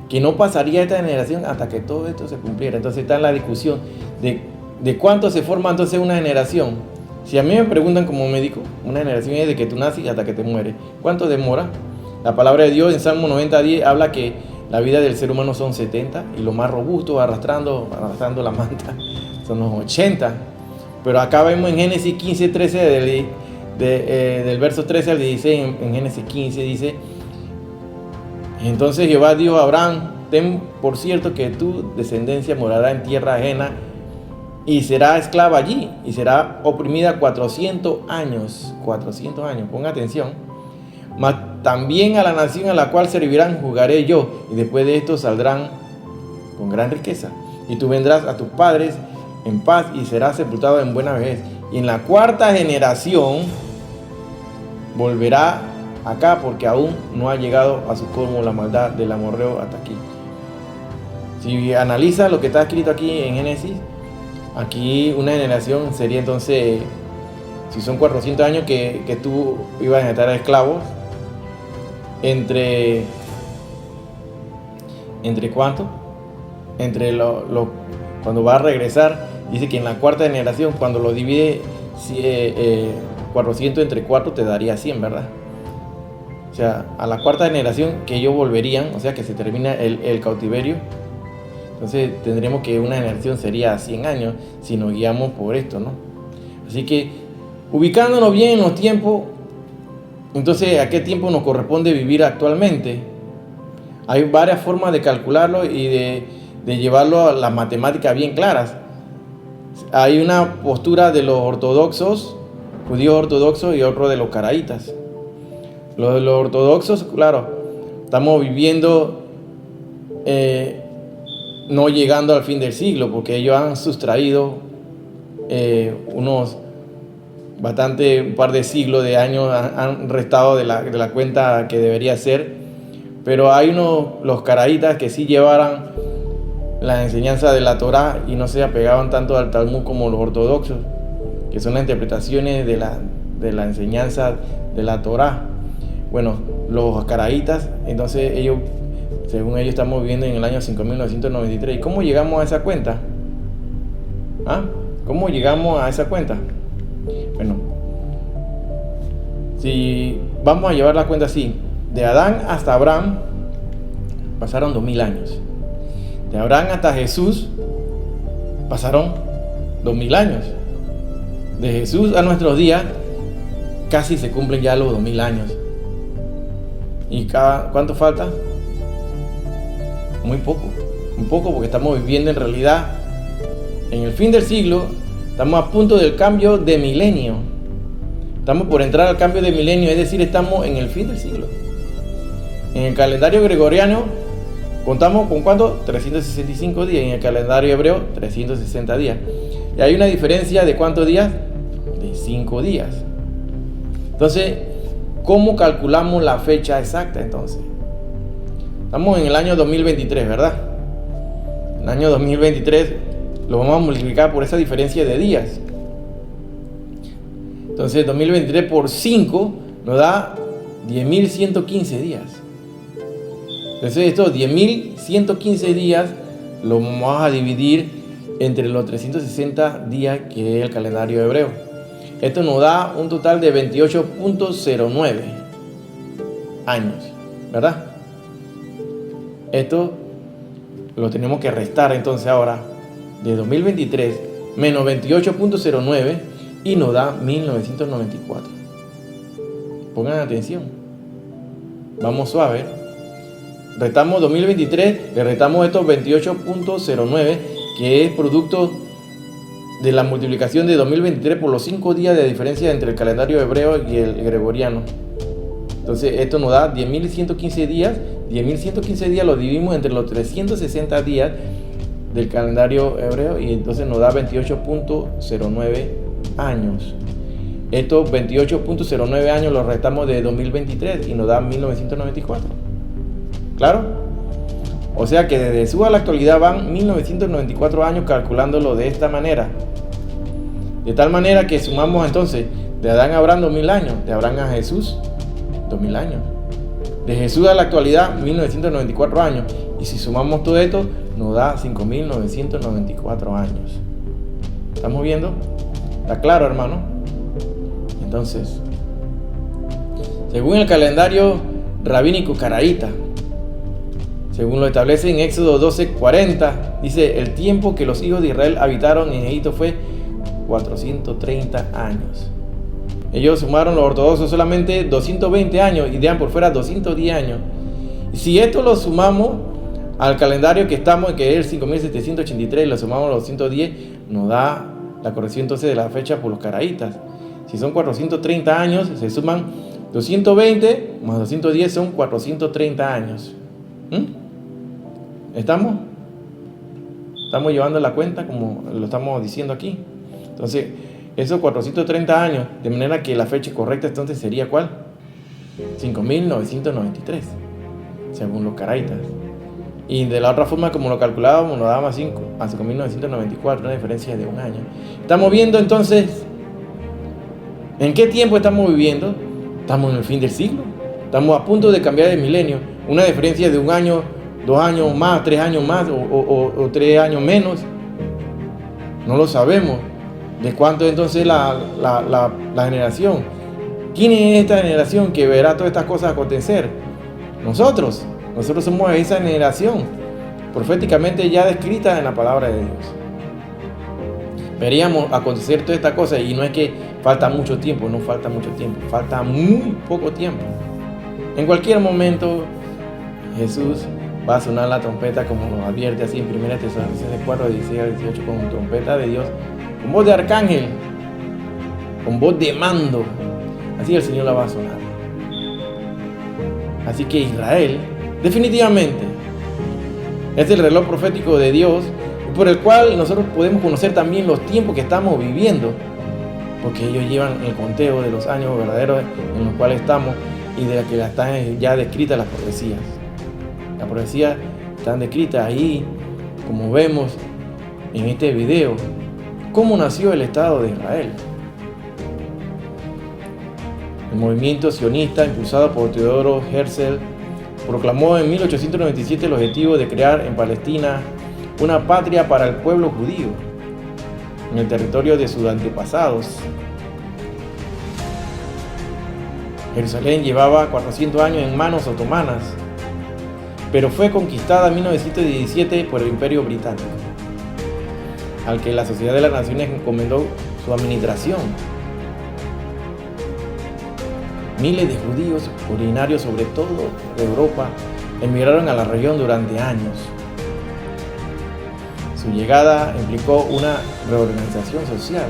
que no pasaría esta generación hasta que todo esto se cumpliera. Entonces está en la discusión de cuánto se forma entonces una generación. Si a mí me preguntan como médico, una generación es de que tú naces hasta que te mueres. ¿Cuánto demora? La palabra de Dios en Salmo 90:10 habla que la vida del ser humano son 70 y lo más robusto, arrastrando la manta, son los 80. Pero acá vemos en Génesis 15:13, del verso 13 al 16, en Génesis 15 dice: entonces Jehová dijo a Abraham: ten por cierto que tu descendencia morará en tierra ajena y será esclava allí y será oprimida 400 años. 400 años, ponga atención. Mas también a la nación a la cual servirán juzgaré yo, y después de esto saldrán con gran riqueza. Y tú vendrás a tus padres en paz y serás sepultado en buena vejez. Y en la cuarta generación volverá acá, porque aún no ha llegado a su colmo la maldad del amorreo hasta aquí. Si analiza lo que está escrito aquí en Génesis, aquí una generación sería entonces, si son 400 años que tú ibas a estar esclavos, ¿entre cuánto? Cuando va a regresar, dice que en la cuarta generación, cuando lo divide 400 entre 4 te daría 100, ¿verdad? O sea, a la cuarta generación que ellos volverían, o sea que se termina el cautiverio. Entonces tendremos que una generación sería 100 años si nos guiamos por esto, ¿no? Así que ubicándonos bien en los tiempos, entonces ¿a qué tiempo nos corresponde vivir actualmente? Hay varias formas de calcularlo y de llevarlo a las matemáticas bien claras. Hay una postura de los ortodoxos, judíos ortodoxos, y otro de los caraítas. Los ortodoxos, claro, estamos viviendo no llegando al fin del siglo, porque ellos han sustraído un par de siglos de años, han restado de la cuenta que debería ser. Pero hay los caraítas que sí llevaran la enseñanza de la Torá y no se apegaban tanto al Talmud como los ortodoxos, que son las interpretaciones de la enseñanza de la Torá. Bueno, los caraítas, entonces ellos, según ellos, estamos viviendo en el año 5993. ¿Y cómo llegamos a esa cuenta? ¿Cómo llegamos a esa cuenta? Bueno, si vamos a llevar la cuenta así, de Adán hasta Abraham pasaron 2000 años. De Abraham hasta Jesús pasaron 2000 años. De Jesús a nuestros días casi se cumplen ya los 2000 años. ¿Y cuánto falta? Muy poco, porque estamos viviendo en realidad en el fin del siglo. Estamos a punto del cambio de milenio. Estamos por entrar al cambio de milenio, es decir, estamos en el fin del siglo. En el calendario gregoriano contamos con ¿cuánto? 365 días. En el calendario hebreo, 360 días. Y hay una diferencia de ¿cuántos días? De 5 días. Entonces, ¿cómo calculamos la fecha exacta entonces? Estamos en el año 2023, ¿verdad? El año 2023 lo vamos a multiplicar por esa diferencia de días. Entonces 2023 por 5 nos da 10.115 días. Entonces estos 10.115 días los vamos a dividir entre los 360 días que es el calendario hebreo. Esto nos da un total de 28.09 años, ¿verdad? Esto lo tenemos que restar entonces ahora de 2023 menos 28.09 y nos da 1994. Pongan atención. Vamos suave. Restamos 2023, le restamos estos 28.09, que es producto de la multiplicación de 2023 por los 5 días de diferencia entre el calendario hebreo y el gregoriano. Entonces esto nos da 10.115 días. 10.115 días lo dividimos entre los 360 días del calendario hebreo y entonces nos da 28.09 años. Estos 28.09 años los restamos de 2023 y nos da 1994. ¿Claro? O sea que desde Jesús a la actualidad van 1994 años, calculándolo de esta manera. De tal manera que sumamos entonces de Adán a Abraham 2000 años, de Abraham a Jesús 2000 años, de Jesús a la actualidad 1994 años, y si sumamos todo esto nos da 5994 años. ¿Estamos viendo? ¿Está claro, hermano? Entonces, según el calendario rabínico caraíta, según lo establece en Éxodo 12:40, dice: el tiempo que los hijos de Israel habitaron en Egipto fue 430 años. Ellos sumaron, los ortodoxos, solamente 220 años y dejan por fuera 210 años. Y si esto lo sumamos al calendario que estamos, que es el 5783, lo sumamos a los 210, nos da la corrección entonces de la fecha por los caraítas. Si son 430 años, se suman 220 más 210, son 430 años. ¿Estamos llevando la cuenta como lo estamos diciendo aquí? Entonces, esos 430 años, de manera que la fecha correcta entonces sería ¿cuál? 5993, según los caraítas. Y de la otra forma, como lo calculábamos, nos daba más 5 a 5994, una diferencia de un año. Estamos viendo entonces, ¿en qué tiempo estamos viviendo? Estamos en el fin del siglo. Estamos a punto de cambiar de milenio. Una diferencia de un año, 2 años más, 3 años más o 3 años menos. No lo sabemos. ¿De cuánto entonces la generación? ¿Quién es esta generación que verá todas estas cosas acontecer? Nosotros somos esa generación proféticamente ya descrita en la palabra de Dios. Veríamos acontecer todas estas cosas, y no es que falta mucho tiempo, no falta mucho tiempo, falta muy poco tiempo. En cualquier momento Jesús va a sonar la trompeta, como nos advierte así en 1 Tesalonicenses 4, 16 al 18, con trompeta de Dios, con voz de arcángel, con voz de mando. Así el Señor la va a sonar. Así que Israel, definitivamente, es el reloj profético de Dios, por el cual nosotros podemos conocer también los tiempos que estamos viviendo, porque ellos llevan el conteo de los años verdaderos en los cuales estamos y de la que están ya descritas las profecías. Las profecías están descritas ahí, como vemos en este video, cómo nació el Estado de Israel. El movimiento sionista, impulsado por Teodoro Herzl, proclamó en 1897 el objetivo de crear en Palestina una patria para el pueblo judío, en el territorio de sus antepasados. Jerusalén llevaba 400 años en manos otomanas, pero fue conquistada en 1917 por el Imperio Británico, al que la Sociedad de las Naciones encomendó su administración. Miles de judíos originarios, sobre todo de Europa, emigraron a la región durante años. Su llegada implicó una reorganización social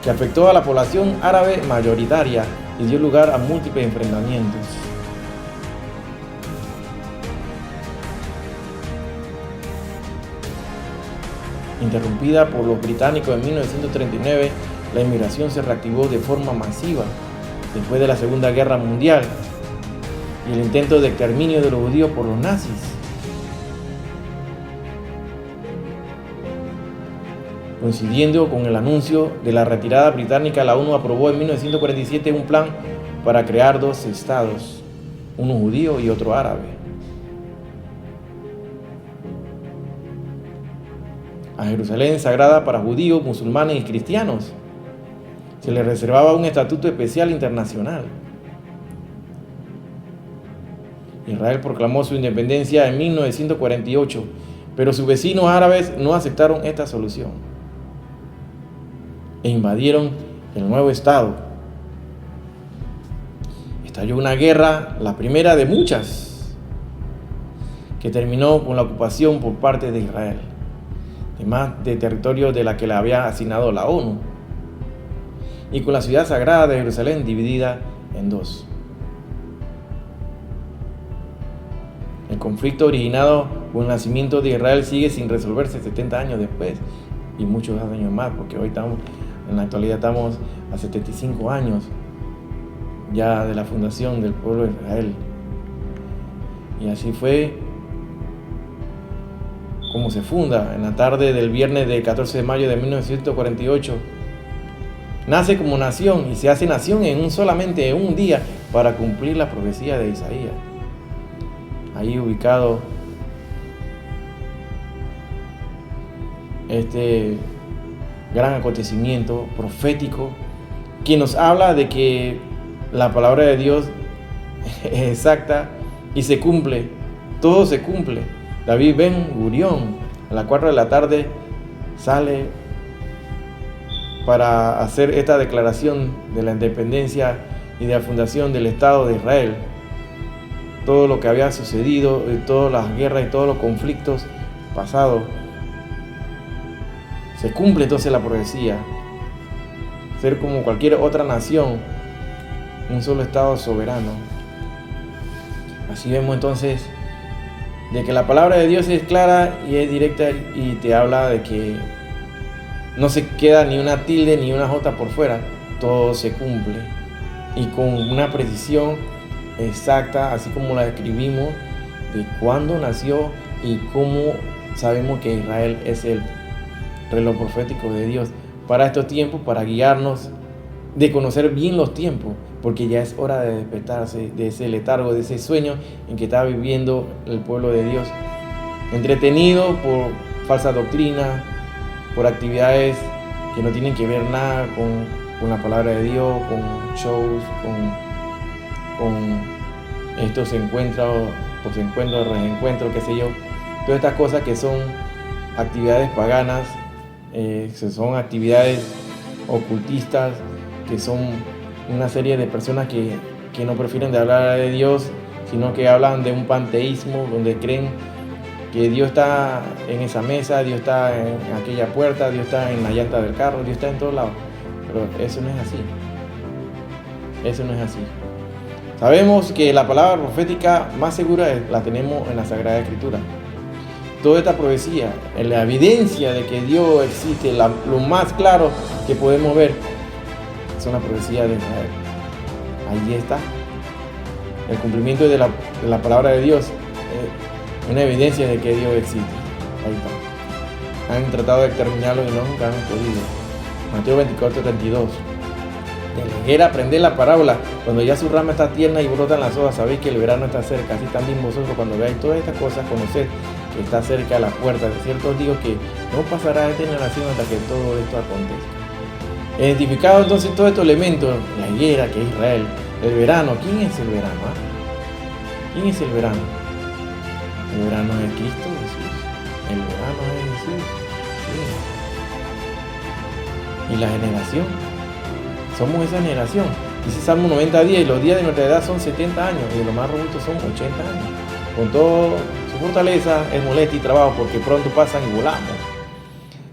que afectó a la población árabe mayoritaria y dio lugar a múltiples enfrentamientos. Interrumpida por los británicos en 1939, la inmigración se reactivó de forma masiva después de la Segunda Guerra Mundial y el intento de exterminio de los judíos por los nazis. Coincidiendo con el anuncio de la retirada británica, la ONU aprobó en 1947 un plan para crear 2 estados, uno judío y otro árabe. A Jerusalén, sagrada para judíos, musulmanes y cristianos, se le reservaba un estatuto especial internacional. Israel proclamó su independencia en 1948, pero sus vecinos árabes no aceptaron esta solución e invadieron el nuevo estado. Estalló una guerra, la primera de muchas, que terminó con la ocupación por parte de Israel de más de territorio de la que le había asignado la ONU, y con la ciudad sagrada de Jerusalén dividida en 2. El conflicto originado con el nacimiento de Israel sigue sin resolverse 70 años después, y muchos años más, porque hoy en la actualidad estamos a 75 años ya de la fundación del pueblo de Israel. Y así fue como se funda en la tarde del viernes del 14 de mayo de 1948, nace como nación y se hace nación solamente en un día para cumplir la profecía de Isaías. Ahí ubicado este gran acontecimiento profético que nos habla de que la palabra de Dios es exacta y se cumple, todo se cumple. David Ben Gurión a las 4 de la tarde sale para hacer esta declaración de la independencia y de la fundación del Estado de Israel. Todo lo que había sucedido, todas las guerras y todos los conflictos pasados, se cumple entonces la profecía. Ser como cualquier otra nación, un solo Estado soberano. Así vemos entonces de que la palabra de Dios es clara y es directa y te habla de que no se queda ni una tilde ni una jota por fuera, todo se cumple y con una precisión exacta, así como la describimos, de cuándo nació y cómo sabemos que Israel es el reloj profético de Dios para estos tiempos, para guiarnos, de conocer bien los tiempos, porque ya es hora de despertarse de ese letargo, de ese sueño en que está viviendo el pueblo de Dios, entretenido por falsa doctrina, por actividades que no tienen que ver nada con la palabra de Dios, con shows, con estos encuentros, posencuentros, reencuentros, qué sé yo. Todas estas cosas que son actividades paganas, son actividades ocultistas, que son una serie de personas que no prefieren de hablar de Dios, sino que hablan de un panteísmo donde creen que Dios está en esa mesa, Dios está en aquella puerta, Dios está en la llanta del carro, Dios está en todos lados. Pero eso no es así. Eso no es así. Sabemos que la palabra profética más segura la tenemos en la Sagrada Escritura. Toda esta profecía, en la evidencia de que Dios existe, lo más claro que podemos ver, es una profecía de Israel. Ahí está. El cumplimiento de la palabra de Dios, una evidencia de que Dios existe. Ahí está. Han tratado de exterminarlo y nunca han podido. Mateo 24:32. De la higuera aprended la parábola. Cuando ya su rama está tierna y brotan las hojas, sabéis que el verano está cerca. Así también vosotros, cuando veáis todas estas cosas, conoced que está cerca a la puerta. De cierto os digo que no pasará esta generación hasta que todo esto acontezca. Identificado entonces todos estos elementos, la higuera que es Israel, el verano. ¿Quién es el verano? ¿Quién es el verano? El verano es Cristo Jesús. El verano es Jesús. Sí. Y la generación, somos esa generación. Dice Salmo 90:10, los días de nuestra edad son 70 años y de los más robustos son 80 años. Con todo su fortaleza es molestia y trabajo porque pronto pasan y volamos.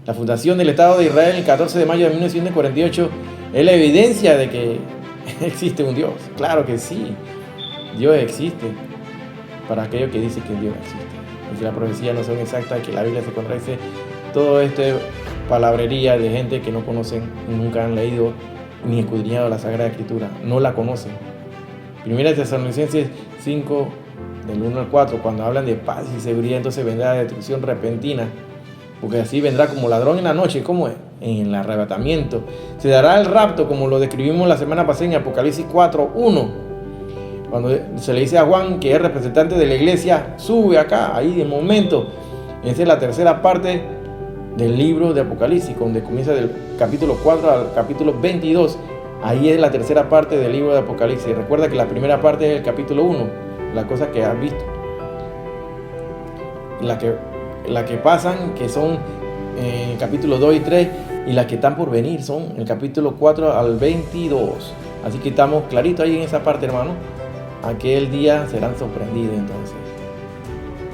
La fundación del Estado de Israel el 14 de mayo de 1948 es la evidencia de que existe un Dios. Claro que sí, Dios existe para aquellos que dicen que Dios existe. Y si las profecías no son exactas, que la Biblia se contradice, todo esto es palabrería de gente que no conocen, nunca han leído ni escudriñado la Sagrada Escritura, no la conocen. Primera de Tesalonicenses 5, del 1 al 4, cuando hablan de paz y seguridad, entonces vendrá la destrucción repentina, porque así vendrá como ladrón en la noche. ¿Cómo es? En el arrebatamiento. Se dará el rapto, como lo describimos la semana pasada en Apocalipsis 4:1. Cuando se le dice a Juan, que es representante de la iglesia, sube acá, ahí de momento. Esa es la tercera parte del libro de Apocalipsis, donde comienza del capítulo 4 al capítulo 22. Ahí es la tercera parte del libro de Apocalipsis. Recuerda que la primera parte es el capítulo 1, las cosas que has visto. Las que pasan, que son el capítulo 2 y 3, y las que están por venir son el capítulo 4 al 22. Así que estamos claritos ahí en esa parte, hermano. Aquel día serán sorprendidos entonces.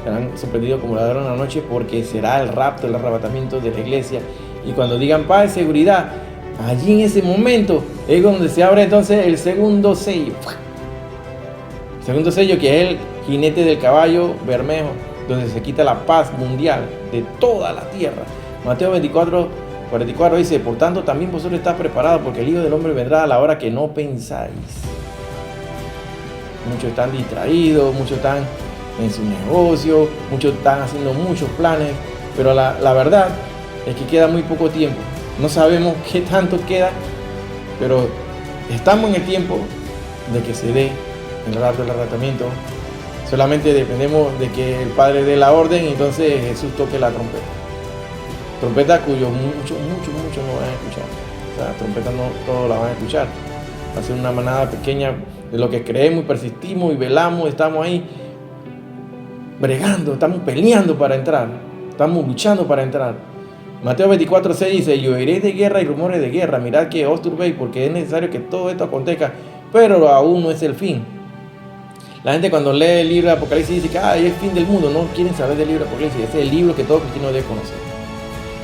Serán sorprendidos como ladrón en la noche, porque será el rapto, el arrebatamiento de la iglesia. Y cuando digan paz y seguridad, allí en ese momento es donde se abre entonces el segundo sello. El segundo sello, que es el jinete del caballo bermejo, donde se quita la paz mundial de toda la tierra. Mateo 24:44 dice: por tanto también vosotros estáis preparados, porque el Hijo del Hombre vendrá a la hora que no pensáis. Muchos están distraídos, muchos están en su negocio, muchos están haciendo muchos planes, pero la verdad es que queda muy poco tiempo. No sabemos qué tanto queda, Pero estamos en el tiempo de que se dé el rapto del arrebatamiento. Solamente dependemos de que el Padre dé la orden y entonces Jesús toque la trompeta. Trompeta cuyo muchos no van a escuchar. O sea, trompeta no todos la van a escuchar. Va a ser una manada pequeña de lo que creemos y persistimos y velamos, estamos ahí bregando, estamos peleando para entrar, estamos luchando para entrar. Mateo 24:6 dice: y oiréis de guerra y rumores de guerra, mirad que os turbéis, porque es necesario que todo esto acontezca, pero aún no es el fin. La gente cuando lee el libro de Apocalipsis dice que es el fin del mundo. No quieren saber del libro de Apocalipsis. Ese es el libro que todo cristiano debe conocer.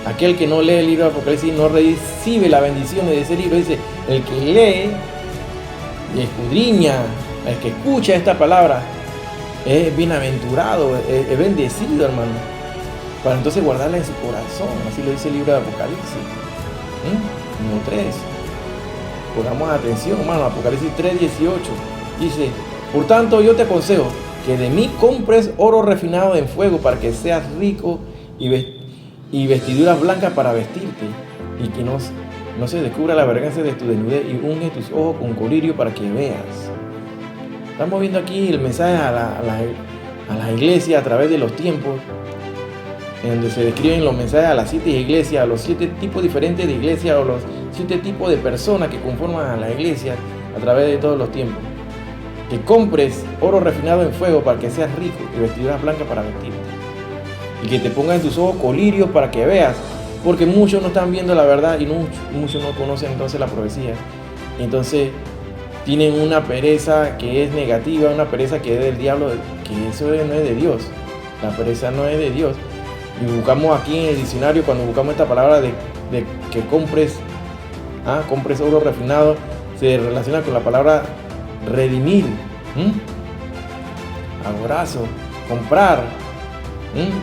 Aquel que no lee el libro de Apocalipsis no recibe la bendición de ese libro. Dice: el que lee y escudriña, el que escucha esta palabra, es bienaventurado, es bendecido, hermano, para entonces guardarla en su corazón. Así lo dice el libro de Apocalipsis. Número 3. Pongamos atención, hermano. Apocalipsis 3:18 dice: por tanto, yo te aconsejo que de mí compres oro refinado en fuego para que seas rico y vestiduras blancas para vestirte, y que no se descubra la vergüenza de tu desnudez, y unge tus ojos con colirio para que veas. Estamos viendo aquí el mensaje a la iglesia a través de los tiempos, en donde se describen los mensajes a las 7 iglesias, a los 7 tipos diferentes de iglesias, o los 7 tipos de personas que conforman a la iglesia a través de todos los tiempos. Que compres oro refinado en fuego para que seas rico y vestiduras blancas para vestirte, y que te pongas en tus ojos colirios para que veas, porque muchos no están viendo la verdad y muchos no conocen entonces la profecía, y entonces tienen una pereza que es negativa, una pereza que es del diablo, que eso no es de Dios. La pereza no es de Dios. Y buscamos aquí en el diccionario, cuando buscamos esta palabra de que compres oro refinado, se relaciona con la palabra redimir, abrazo, comprar,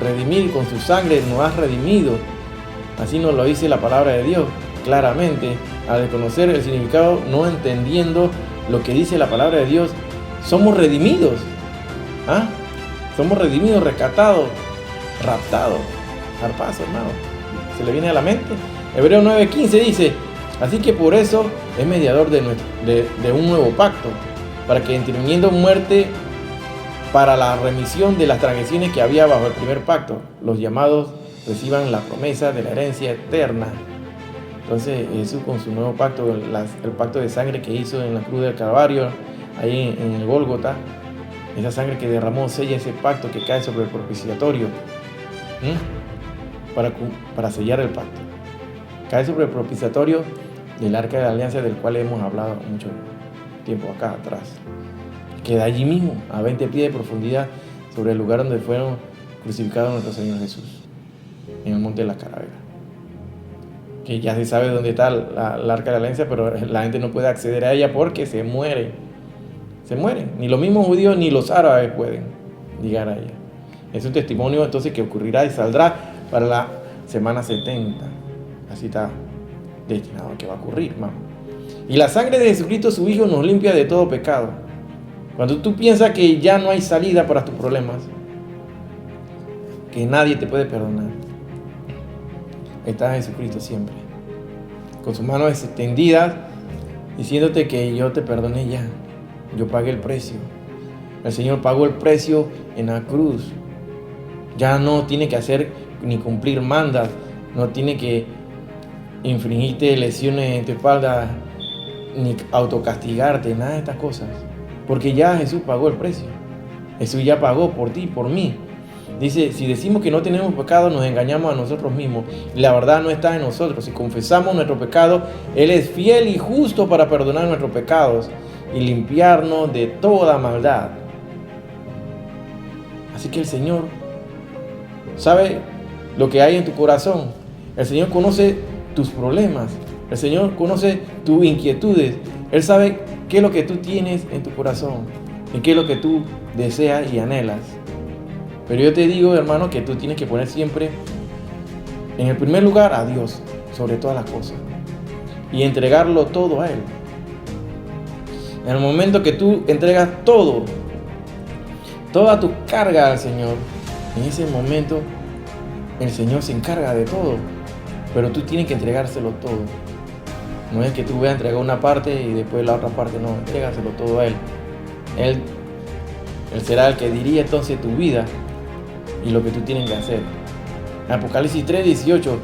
redimir, con su sangre nos has redimido. Así nos lo dice la palabra de Dios claramente. Al desconocer el significado, no entendiendo lo que dice la palabra de Dios, somos redimidos. Somos redimidos, rescatados, raptados. Zarpazo, hermano. ¿Se le viene a la mente? Hebreos 9:15 dice: así que por eso es mediador de un nuevo pacto, para que interviniendo muerte para la remisión de las transgresiones que había bajo el primer pacto, los llamados reciban la promesa de la herencia eterna. Entonces Jesús, con su nuevo pacto, el pacto de sangre que hizo en la cruz del Calvario, ahí en el Gólgota, esa sangre que derramó sella ese pacto que cae sobre el propiciatorio, para sellar el pacto. Cae sobre el propiciatorio del arca de la alianza, del cual hemos hablado mucho tiempo acá atrás. Queda allí mismo, a 20 pies de profundidad, sobre el lugar donde fueron crucificados nuestro Señor Jesús, en el monte de la Calavera. Que ya se sabe dónde está el arca de la alianza, pero la gente no puede acceder a ella porque se mueren. Ni los mismos judíos ni los árabes pueden llegar a ella. Es un testimonio entonces que ocurrirá y saldrá para la semana 70. Así está destinado a que va a ocurrir, hermano. Y la sangre de Jesucristo, su Hijo, nos limpia de todo pecado. Cuando tú piensas que ya no hay salida para tus problemas, que nadie te puede perdonar, está Jesucristo siempre, con sus manos extendidas, diciéndote que yo te perdoné ya, yo pagué el precio. El Señor pagó el precio en la cruz. Ya no tiene que hacer ni cumplir mandas, no tiene que infringirte lesiones en tu espalda, ni autocastigarte, nada de estas cosas, porque ya Jesús pagó el precio. Jesús ya pagó por ti, por mí. Dice: si decimos que no tenemos pecado, nos engañamos a nosotros mismos, y la verdad no está en nosotros. Si confesamos nuestro pecado, Él es fiel y justo para perdonar nuestros pecados y limpiarnos de toda maldad. Así que el Señor sabe lo que hay en tu corazón. El Señor conoce tus problemas. El Señor conoce tus inquietudes. Él sabe qué es lo que tú tienes en tu corazón y qué es lo que tú deseas y anhelas. Pero yo te digo, hermano, que tú tienes que poner siempre en el primer lugar a Dios sobre todas las cosas y entregarlo todo a Él. En el momento que tú entregas todo, toda tu carga al Señor, en ese momento el Señor se encarga de todo, pero tú tienes que entregárselo todo. No es que tú vas a entregar una parte y después la otra parte no, entrégaselo todo a Él. Él será el que diría entonces tu vida y lo que tú tienes que hacer. Apocalipsis 3:18: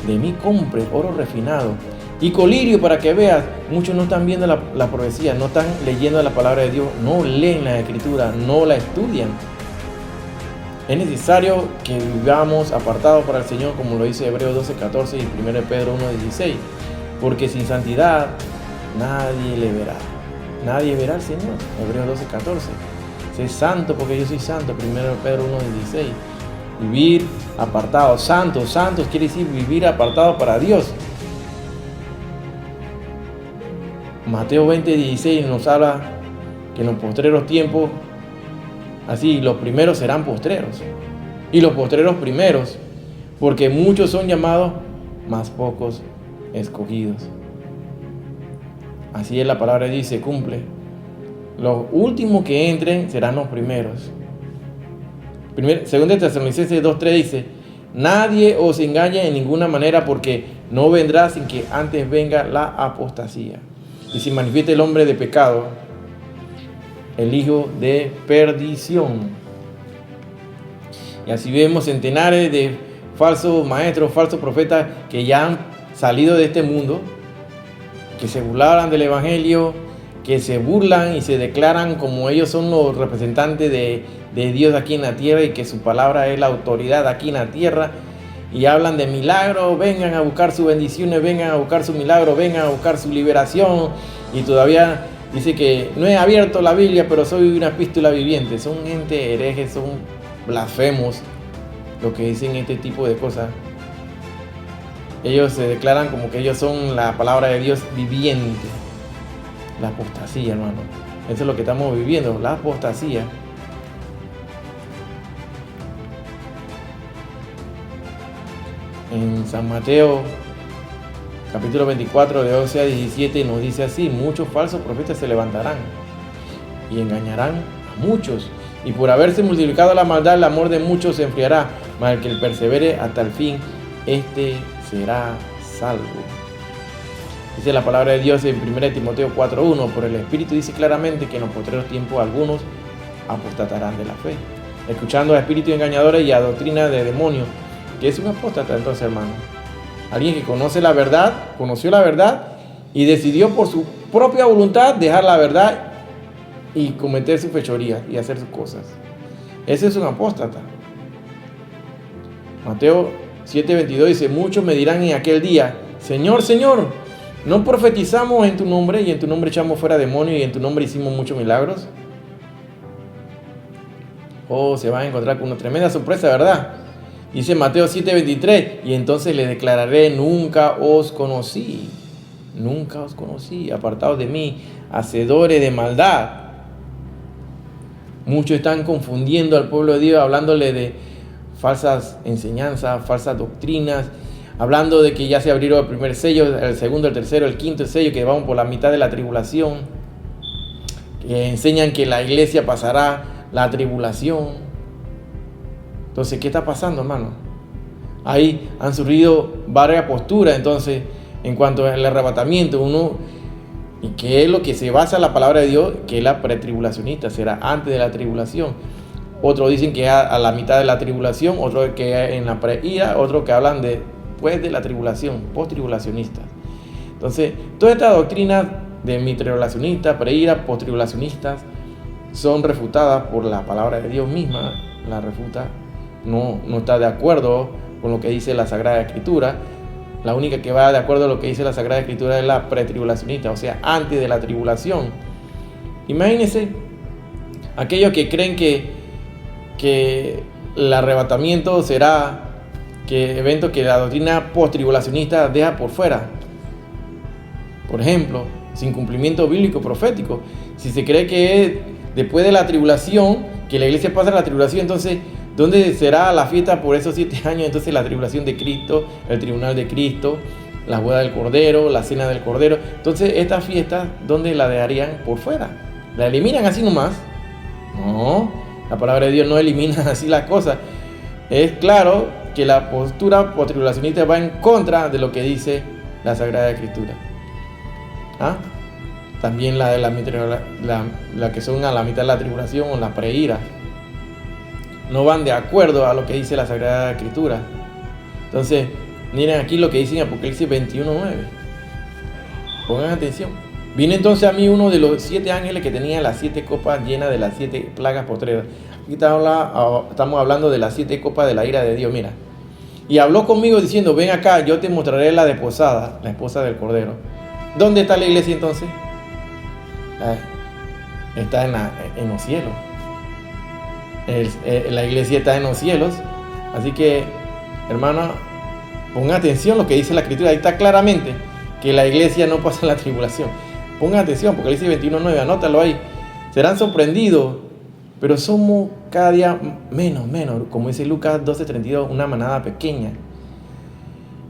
de mí compre oro refinado y colirio para que veas. Muchos no están viendo la profecía, no están leyendo la palabra de Dios, no leen la Escritura, no la estudian. Es necesario que vivamos apartados para el Señor, como lo dice Hebreos 12:14 y 1 Pedro 1:16, porque sin santidad nadie le verá. Nadie verá al Señor. Hebreos 12:14. Sé santo porque yo soy santo. 1 Pedro 1:16. Vivir apartados, santos quiere decir vivir apartados para Dios. Mateo 20:16 nos habla que en los postreros tiempos, así los primeros serán postreros y los postreros primeros, porque muchos son llamados, mas pocos escogidos. Así es, la palabra de Dios se cumple. Los últimos que entren serán los primeros. Según Tesalonicenses 2:3 dice: nadie os engañe en ninguna manera, porque no vendrá sin que antes venga la apostasía y se manifieste el hombre de pecado, el hijo de perdición. Y así vemos centenares de falsos maestros, falsos profetas que ya han salido de este mundo, que se burlaban del evangelio, que se burlan y se declaran como ellos son los representantes de Dios aquí en la tierra y que su palabra es la autoridad aquí en la tierra, y hablan de milagros. Vengan a buscar sus bendiciones, vengan a buscar su milagro, vengan a buscar su liberación, y todavía dice que no he abierto la Biblia, pero soy una epístola viviente. Son gente herejes, son blasfemos los que dicen este tipo de cosas. Ellos se declaran como que ellos son la palabra de Dios viviente. La apostasía, hermano. Eso es lo que estamos viviendo, la apostasía. En San Mateo, capítulo 24, de 11 a 17, nos dice así: muchos falsos profetas se levantarán y engañarán a muchos, y por haberse multiplicado la maldad, el amor de muchos se enfriará, mas el que persevere hasta el fin, este será salvo. Dice la palabra de Dios en 1 Timoteo 4:1: por el Espíritu dice claramente que en los postreros tiempos algunos apostatarán de la fe, escuchando a espíritus engañadores y a doctrina de demonios. ¿Qué es un apóstata entonces, hermano? Alguien que conoció la verdad y decidió por su propia voluntad dejar la verdad y cometer sus fechorías y hacer sus cosas. Ese es un apóstata. Mateo 7:22 dice: muchos me dirán en aquel día: Señor, Señor, ¿no profetizamos en tu nombre, y en tu nombre echamos fuera demonios, y en tu nombre hicimos muchos milagros? Oh, se van a encontrar con una tremenda sorpresa, ¿verdad? Dice Mateo 7:23: y entonces le declararé: nunca os conocí, apartados de mí, hacedores de maldad. Muchos están confundiendo al pueblo de Dios, hablándole de falsas enseñanzas, falsas doctrinas, hablando de que ya se abrieron el primer sello, el segundo, el tercero, el quinto sello, que vamos por la mitad de la tribulación, que enseñan que la iglesia pasará la tribulación. Entonces, ¿qué está pasando, hermano? Ahí han surgido varias posturas, entonces, en cuanto al arrebatamiento, y que es lo que se basa en la palabra de Dios, que es la pretribulacionista, será antes de la tribulación. Otros dicen que a la mitad de la tribulación, otros que en la preira, otros que hablan de después de la tribulación, post-tribulacionistas. Entonces, todas estas doctrinas de mitribulacionistas, preira, post-tribulacionistas, son refutadas por la palabra de Dios misma. La refuta, no está de acuerdo con lo que dice la Sagrada Escritura. La única que va de acuerdo a lo que dice la Sagrada Escritura es la pretribulacionista, o sea, antes de la tribulación. Imagínense aquellos que creen que el arrebatamiento será evento que la doctrina post-tribulacionista deja por fuera. Por ejemplo, sin cumplimiento bíblico profético. Si se cree que es después de la tribulación, que la iglesia pasa la tribulación, entonces, ¿dónde será la fiesta por esos 7 años? Entonces, la tribulación de Cristo, el tribunal de Cristo, la boda del Cordero, la cena del Cordero. Entonces, estas fiestas, ¿dónde la dejarían? Por fuera. ¿La eliminan así nomás? No, la palabra de Dios no elimina así las cosas. Es claro que la postura post-tribulacionista va en contra de lo que dice la Sagrada Escritura. ¿Ah? También la que son a la mitad de la tribulación o la preira. No van de acuerdo a lo que dice la Sagrada Escritura. Entonces, miren aquí lo que dice en Apocalipsis 21:9. Pongan atención. Vino entonces a mí uno de los 7 ángeles que tenía las 7 copas llenas de las 7 plagas postreras. Aquí estamos hablando de las 7 copas de la ira de Dios, mira. Y habló conmigo diciendo, ven acá, yo te mostraré la desposada, la esposa del Cordero. ¿Dónde está la iglesia entonces? Está en los cielos. La iglesia está en los cielos. Así que, hermano, pongan atención a lo que dice la Escritura. Ahí está claramente que la iglesia no pasa la tribulación. Pongan atención, porque dice 21:9, anótalo ahí. Serán sorprendidos, pero somos cada día menos. Como dice Lucas 12:32, una manada pequeña.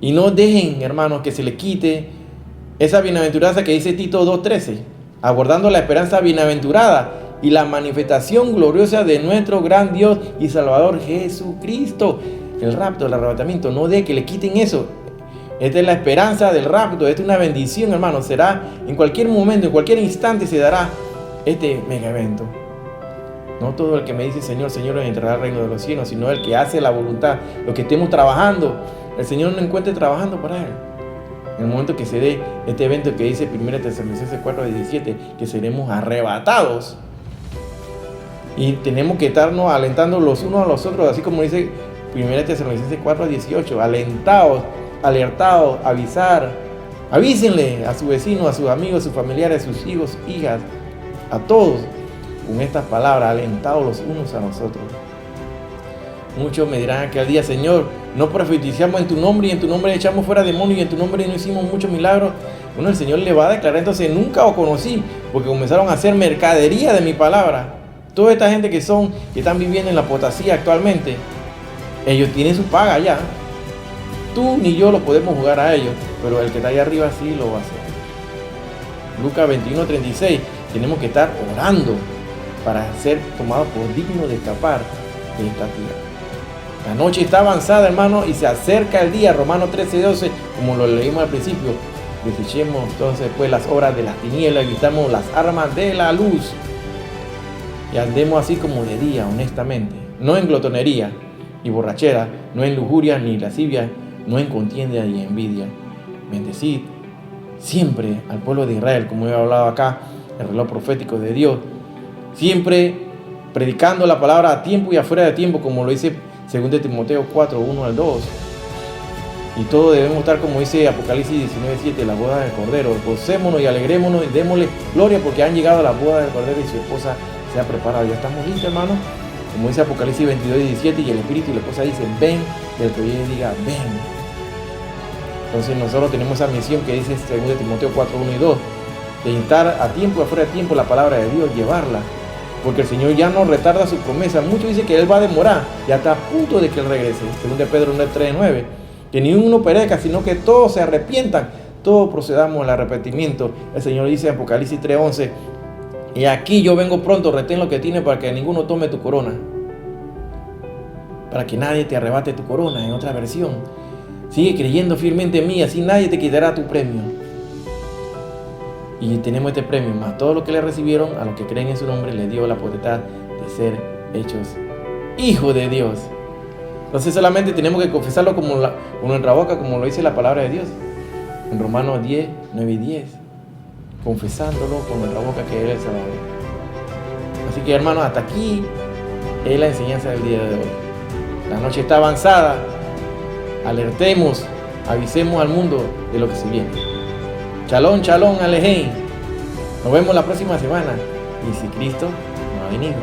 Y no dejen, hermanos, que se les quite esa bienaventuranza que dice Tito 2:13, aguardando la esperanza bienaventurada y la manifestación gloriosa de nuestro gran Dios y Salvador Jesucristo. El rapto, el arrebatamiento, no dejen que le quiten eso. Esta es la esperanza del rapto, esta es una bendición, hermano. Será en cualquier momento, en cualquier instante se dará este mega evento. No todo el que me dice Señor, Señor entrará al reino de los cielos, sino el que hace la voluntad. Los que estemos trabajando, el Señor nos encuentre trabajando para Él. En el momento que se dé este evento que dice 1 Tesalonicenses 4:17, que seremos arrebatados. Y tenemos que estarnos alentando los unos a los otros, así como dice 1 Tesalonicenses 4:18, alentados, alertados, avisar. Avísenle a su vecino, a sus amigos, a sus familiares, a sus hijos, hijas, a todos, con estas palabras, alentados los unos a los otros. Muchos me dirán aquel día, Señor, no profetizamos en tu nombre y en tu nombre echamos fuera demonios y en tu nombre no hicimos muchos milagros. Bueno, el Señor le va a declarar entonces, nunca os conocí, porque comenzaron a hacer mercadería de mi palabra. Toda esta gente que están viviendo en la apostasía actualmente, ellos tienen su paga ya. Tú ni yo lo podemos jugar a ellos, pero el que está ahí arriba sí lo va a hacer. Lucas 21:36, tenemos que estar orando para ser tomados por dignos de escapar de esta tierra. La noche está avanzada, hermano, y se acerca el día. Romanos 13:12, como lo leímos al principio. Desechemos entonces pues las obras de las tinieblas y vistamos las armas de la luz. Y andemos así como de día, honestamente. No en glotonería y borrachera, no en lujuria ni lascivia, no en contienda y envidia. Bendecid siempre al pueblo de Israel, como he hablado acá, el reloj profético de Dios. Siempre predicando la palabra a tiempo y afuera de tiempo, como lo dice 2 Timoteo 4:1-2. Y todos debemos estar, como dice Apocalipsis 19:7, la boda del Cordero. Gocémonos y alegrémonos y démosle gloria porque han llegado a la boda del Cordero y su esposa se ha preparado. Ya estamos listos, hermano. Como dice Apocalipsis 22:17, y el Espíritu y la esposa dicen, ven, y el que oye diga, ven. Entonces nosotros tenemos esa misión que dice 2 Timoteo 4:1-2, de instar a tiempo y afuera de tiempo la palabra de Dios, llevarla. Porque el Señor ya no retarda su promesa. Muchos dicen que Él va a demorar, ya está a punto de que Él regrese. 2 Pedro 3:9, que ni uno perezca, sino que todos se arrepientan, todos procedamos al arrepentimiento. El Señor dice en Apocalipsis 3:11, y aquí yo vengo pronto, retén lo que tienes para que ninguno tome tu corona. Para que nadie te arrebate tu corona, en otra versión. Sigue creyendo fielmente en mí, así nadie te quitará tu premio. Y tenemos este premio, más todo lo que le recibieron, a los que creen en su nombre, les dio la potestad de ser hechos hijos de Dios. Entonces solamente tenemos que confesarlo con nuestra boca, como lo dice la palabra de Dios. En Romanos 10:9-10. Confesándolo con nuestra boca que Él es el Salvador. Así que, hermanos, hasta aquí es la enseñanza del día de hoy. La noche está avanzada. Alertemos, avisemos al mundo de lo que se viene. Shalom, shalom, alejein. Nos vemos la próxima semana. Y si Cristo no ha venido.